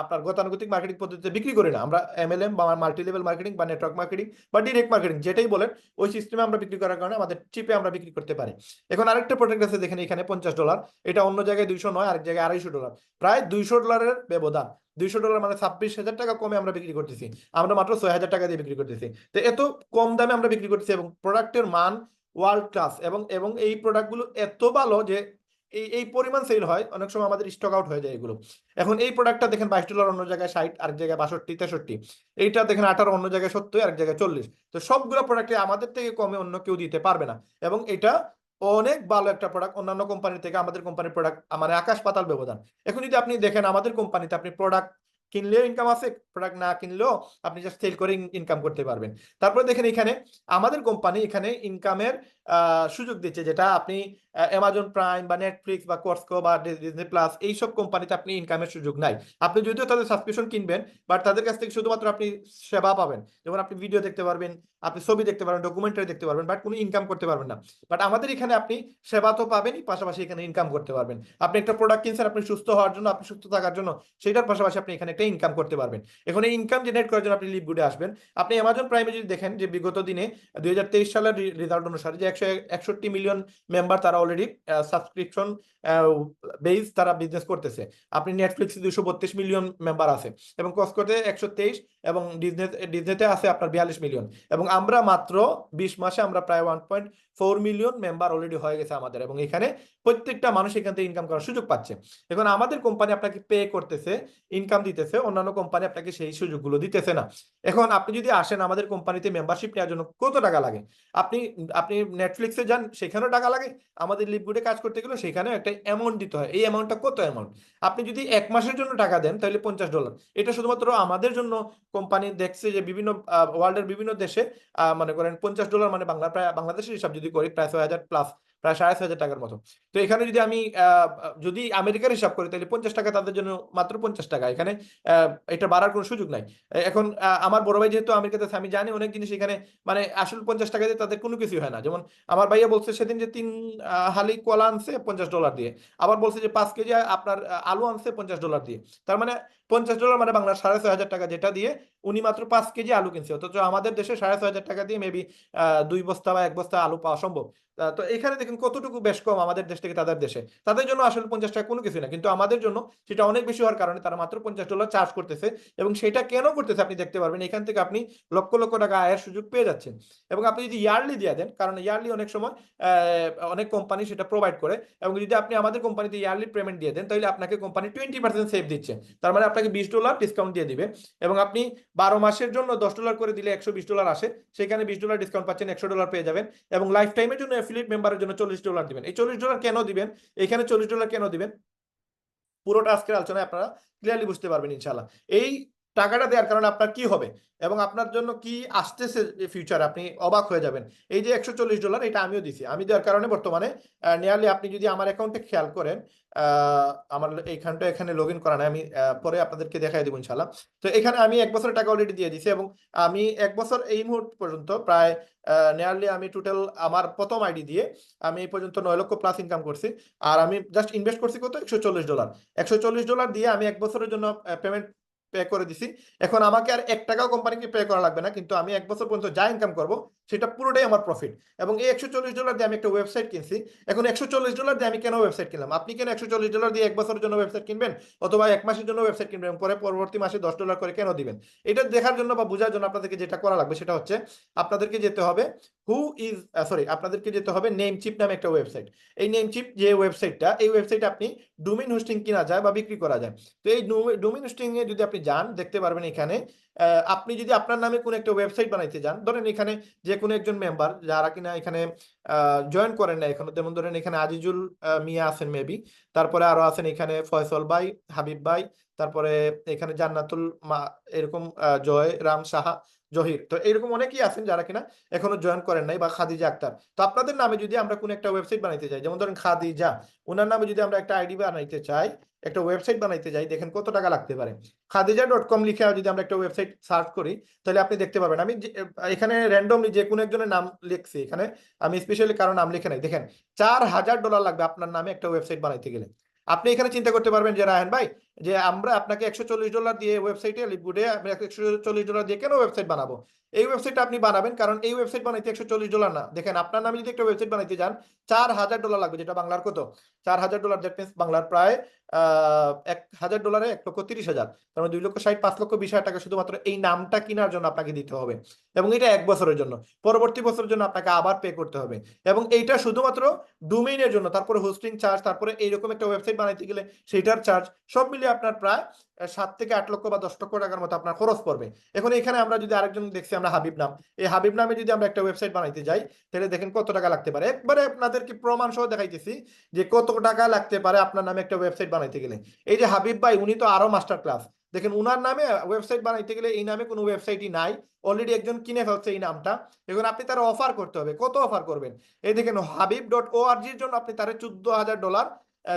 আপনার গতানুগতিক মার্কেটিং পদ্ধতিতে বিক্রি করি না। আমরা এমএলএম বা মাল্টি লেভেল মার্কেটিং বা নেটওয়ার্ক মার্কেটিং বা ডিরেক্ট মার্কেটিং, যেটাই বলেন, ওই সিস্টেমে আমরা বিক্রি করার কারণে আমাদের চিপে আমরা বিক্রি করতে পারি। এখন আরেকটা প্রোডাক্ট আছে দেখেন এখানে $50, এটা অন্য জায়গায় 209, আরেক জায়গায় $250, প্রায় $200 ব্যবধান। $200 মানে 26,000 টাকা কমে আমরা বিক্রি করতেছি, আমরা মাত্র 6,000 টাকা দিয়ে বিক্রি করতেছি। তো এত কম দামে আমরা বিক্রি করতেছি, এবং প্রোডাক্টের মান ওয়ার্ল্ড ক্লাস, এবং এই প্রোডাক্টগুলো এত ভালো যে এই পরিমাণ সেল হয়, অনেক সময় আমাদের স্টক আউট হয়ে যায় এগুলো। এখন এই প্রোডাক্টটা দেখেন $22, অন্য জায়গায় 60, আরেক জায়গায় 62, 63। এইটা দেখেন 18, অন্য জায়গায় 70, আরেক জায়গায় 40। তো সবগুলো প্রোডাক্টে আমাদের থেকে কমে অন্য কেউ দিতে পারবে না। এবং এটা অনেক ভালো একটা প্রোডাক্ট, অন্যান্য কোম্পানির থেকে আমাদের কোম্পানির প্রোডাক্ট মানে আকাশ পাতাল ব্যবধান। এখন যদি আপনি দেখেন আমাদের কোম্পানিতে আপনি প্রোডাক্ট কিনলেও ইনকাম আছে, প্রোডাক্ট না কিনলেও আপনি জাস্ট সেল করে ইনকাম করতে পারবেন। তারপরে দেখেন এখানে আমাদের কোম্পানি এখানে ইনকামের সুযোগ দিচ্ছে, যেটা আপনি অ্যামাজন প্রাইম বা নেটফ্লিক্স বা কর্সকো বা ডিজনি প্লাস এইসব কোম্পানিতে আপনি ইনকামের সুযোগ নাই। আপনি যদিও তাদের সাবস্ক্রিপশন কিনবেন, বাট তাদের কাছ থেকে শুধুমাত্র আপনি সেবা পাবেন, যেমন আপনি ভিডিও দেখতে পারবেন, আপনি ছবি দেখতে পারবেন, ডকুমেন্টারি দেখতে পারবেন, বাট কোনো ইনকাম করতে পারবেন না। বাট আমাদের এখানে আপনি সেবা তো পাবেনই, পাশাপাশি এখানে ইনকাম করতে পারবেন। আপনি একটা প্রোডাক্ট কিনছেন আপনি সুস্থ হওয়ার জন্য, আপনি সুস্থ থাকার জন্য, সেটার পাশাপাশি আপনি এখানে একটা ইনকাম করতে পারবেন। এখন এই ইনকাম জেনারেট করার জন্য আপনি লিভগুডে আসবেন। আপনি অ্যামাজন প্রাইমে যদি দেখেন যে বিগত দিনে 2023 সালের রেজাল্ট অনুসারে যে 161 মিলিয়ন মেম্বার তারা অলরেডি সাবস্ক্রিপশন বেস তারা বিজনেস করতেছে। আপনি নেটফ্লিক্সে 232 মিলিয়ন মেম্বার আছে, এবং কসকোতে 123, এবং ডিজনেতে আছে আপনার 42 মিলিয়ন। এবং আমরা মাত্র 20 মাসে আমরা প্রায় 1.4 মিলিয়ন মেম্বার অলরেডি হয়ে গেছে আমাদের, এবং এখানে প্রত্যেকটা মানুষ এখান থেকে ইনকাম করার সুযোগ পাচ্ছে। এখন আমাদের কোম্পানি আপনাকে পে করতেছে, ইনকাম দিতেছে, অন্যান্য কোম্পানি আপনাকে সেই সুযোগগুলো দিতেছে না। এখন আপনি যদি আসেন আমাদের কোম্পানিতে মেম্বারশিপ নেওয়ার জন্য কত টাকা লাগে? আপনি আপনি নেটফ্লিক্সে যান, সেখানেও টাকা লাগে। আমাদের লিভগুডে কাজ করতে গেলে সেখানেও একটা অ্যামাউন্ট দিতে হয়। এই অ্যামাউন্টটা কত অ্যামাউন্ট? আপনি যদি 1 মাসের জন্য টাকা দেন তাহলে $50। এটা শুধুমাত্র আমাদের জন্য কোম্পানি দেখছে যে বিভিন্ন ওয়ার্ল্ডের বিভিন্ন দেশে মনে করেন $50 মানে প্রায় বাংলাদেশের হিসাব যদি করি প্রায় 6,000 প্লাস, প্রায় 6,500 টাকার মতো। তো এখানে যদি আমি যদি আমেরিকার হিসাব করি তাহলে 50 টাকা তাদের জন্য মাত্র 50 টাকা। এখানে এটা বাড়ার কোনো সুযোগ নাই। এখন আমার বড় ভাই যেহেতু আমেরিকাতে আছে, আমি জানি অনেক জিনিস এখানে মানে আসলে 50 টাকা দিয়ে তাদের কোনো কিছু হয় না। যেমন আমার ভাইয়া বলছে সেদিন যে 3 হালি কলা আনছে $50 দিয়ে, আবার বলছে যে 5 কেজি আপনার আলু আনছে $50 দিয়ে। তার মানে $50 মানে বাংলা 6,500 টাকা, যেটা দিয়ে উনি মাত্র 5 কেজি আলু কিনছে। অথচ আমাদের দেশে 6,500 টাকা দিয়ে মেবি 2 বস্তা বা 1 বস্তা আলু পাওয়া সম্ভব। তো এখানে দেখুন কতটুকু বেশ কম আমাদের দেশ থেকে তাদের দেশে। তাদের জন্য আসলে 50 টাকা কোনো কিছু না, কিন্তু আমাদের জন্য সেটা অনেক বেশি হওয়ার কারণে তারা মাত্র $50 চার্জ করতেছে। এবং সেটা কেন করতেছে আপনি দেখতে পারবেন, এখান থেকে আপনি লক্ষ লক্ষ টাকা আয়ের সুযোগ পেয়ে যাচ্ছেন। এবং আপনি যদি ইয়ারলি দিয়ে দেন, কারণ ইয়ারলি অনেক সময় অনেক কোম্পানি সেটা প্রোভাইড করে, এবং যদি আপনি আমাদের কোম্পানিতে ইয়ারলি পেমেন্ট দিয়ে দেন তাহলে আপনাকে কোম্পানি 20% সেভ দিচ্ছে। তার মানে আপনাকে $20 ডিসকাউন্ট দিয়ে দিবে। এবং আপনি 12 মাসের জন্য $10 করে দিলে $120 আসে, সেখানে $20 ডিসকাউন্ট পাচ্ছেন, $100 পেয়ে যাবেন। এবং লাইফ টাইমের জন্য অ্যাফিলিয়েট মেম্বারের জন্য $40 দিবেন। এই $40 কেন দিবেন, এখানে $40 কেন দিবেন, পুরোটা আজকের আলোচনায় আপনারা ক্লিয়ারলি বুঝতে পারবেন ইনশাআল্লাহ। এই টাকাটা দেওয়ার কারণে আপনার কি হবে এবং আপনার জন্য কি আসতেছে ফিউচার, আপনি অবাক হয়ে যাবেন। এই যে $140 এটা আমিও দিছি, আমি দেওয়ার কারণে বর্তমানে নিয়ারলি আপনি যদি আমার অ্যাকাউন্টে খেয়াল করেন, আমার এইখানটা এখানে লগ ইন করা নাই, আমি পরে আপনাদেরকে দেখাই দেবো ইনশাআল্লাহ। তো এখানে আমি 1 বছরের টাকা অলরেডি দিয়ে দিছি, এবং আমি 1 বছর এই মুহূর্ত পর্যন্ত প্রায় নিয়ারলি আমি টোটাল আমার প্রথম আইডি দিয়ে আমি এই পর্যন্ত 9 লক্ষ প্লাস ইনকাম করছি। আর আমি জাস্ট ইনভেস্ট করছি কত, $140। $140 দিয়ে আমি 1 বছরের জন্য পেমেন্ট পে করে দিছি। এখন আমাকে আর 1 টাকাও কোম্পানিকে পে করা লাগবে না, কিন্তু আমি 1 বছর পর্যন্ত যা ইনকাম করব সেটা পুরোটাই আমার প্রফিট। এবং এই $140 দিয়ে আমি একটা ওয়েবসাইট কিনছি। এখন $140 দিয়ে আমি কেন ওয়েবসাইট কিনলাম? আপনি কেন $140 দিয়ে 1 বছরের জন্য ওয়েবসাইট কিনবেন, অথবা 1 মাসের জন্য ওয়েবসাইট কিনবেন, পরে পরবর্তী মাসে $10 করে কেন দিবেন? এটা দেখার জন্য বা বোঝার জন্য আপনাদেরকে যেটা করা লাগবে সেটা হচ্ছে আপনাদেরকে যেতে হবে আপনাদেরকে যেতে হবে নেমচিপ নামে একটা ওয়েবসাইট। এই নেমচিপ যে ওয়েবসাইটটা, এই ওয়েবসাইটে আপনি ডোমেইন হোস্টিং কিনা যায় বা বিক্রি করা যায়। তো এই ডোমেইন হোস্টিং এ যদি আপনি যান, দেখতে পারবেন এখানে আপনি যদি আপনার নামে কোনো একটা ওয়েবসাইট বানাইতে যান, ধরেন এখানে যে কোনো একজন মেম্বার যারা কিনা এখানে জয়েন করেন না এখনো, যেমন ধরেন এখানে আজিজুল মিয়া আছেন মেবি, তারপরে আরো আছেন এখানে ফয়সল ভাই, হাবিব ভাই, তারপরে এখানে জান্নাতুল মা, এরকম জয় রাম সাহা, জহির, তো এরকম অনেকেই আছেন যারা কিনা এখনো জয়েন করেন নাই, বা খাদিজা আক্তার। তো আপনাদের নামে যদি আমরা কোনো একটা ওয়েবসাইট বানাইতে চাই, যেমন ধরেন খাদিজা, ওনার নামে যদি আমরা একটা আইডি বানাইতে চাই, একটা ওয়েবসাইট বানাইতে যাই, দেখেন কত টাকা লাগতে পারে। খাদিজা.com লিখে যদি আমরা একটা ওয়েবসাইট সার্চ করি তাহলে আপনি দেখতে পারবেন আমি এখানে র্যান্ডমলি যে কোনো একজনের নাম লিখছি, এখানে আমি স্পেশালি কারো নাম লিখে নাই, দেখেন $4,000 লাগবে আপনার নামে একটা ওয়েবসাইট বানাইতে গেলে। আপনি এখানে চিন্তা করতে পারবেন যে রায়হান ভাই, যে আমরা আপনাকে $140 দিয়ে ওয়েবসাইটে লিভগুডে আমি $140 দিয়ে কেন ওয়েবসাইট বানাবো? এই ওয়েবসাইটটা আপনি বানাবেন কারণ এই ওয়েবসাইট বানাইতে $140 না, দেখেন আপনার নামে যদি একটা ওয়েবসাইট বানাইতে যান $4,000 লাগবে, যেটা বাংলার কত, $4,000, দ্যাট মিনস বাংলার প্রায় $1,000 1,30,000, তার মানে 2,60,000 5,20,000 টাকা শুধুমাত্র এই নামটা কেনার জন্য আপনাকে দিতে হবে। এবং এটা 1 বছরের জন্য, পরবর্তী বছরের জন্য আপনাকে আবার পে করতে হবে। এবং এইটা শুধুমাত্র ডোমেইনের জন্য, তারপরে হোস্টিং চার্জ, তারপরে এইরকম একটা ওয়েবসাইট বানাইতে গেলে সেটার চার্জ, সব মিলিয়ে আপনার প্রায় 7 থেকে 8 লক্ষ বা 10 লক্ষ টাকার মতো আপনার খরচ পড়বে। এখন এখানে আমরা যদি আরেকজন দেখছি আমরা হাবিব নাম, এই হাবিব নামে যদি আমরা একটা ওয়েবসাইট বানাইতে যাই তাহলে দেখেন কত টাকা লাগতে পারে। একবারে আপনাদেরকে প্রমাণ সহ দেখাইতেছি যে কত টাকা লাগতে পারে আপনার নামে একটা ওয়েবসাইট বানাইতে গেলে। এই যে হাবিব ভাই, উনি তো আরো মাস্টার ক্লাস, দেখেন উনার নামে ওয়েবসাইট বানাইতে গেলে এই নামে কোনো ওয়েবসাইটই নাই, অলরেডি একজন কিনে ফেলছে এই নামটা। এখন আপনি তার অফার করতে হবে, কত অফার করবেন? এই দেখেন হাবিব.org এর জন্য আপনি তার $14,000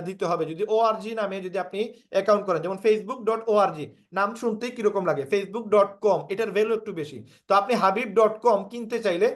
দিতে হবে। যদি ওআরজি নামে যদি আপনি অ্যাকাউন্ট করেন, যেমন facebook.org নাম শুনতেই কিরকম লাগে, facebook.com এটার ভ্যালু একটু বেশি। তো আপনি habib.com কিনতে চাইলে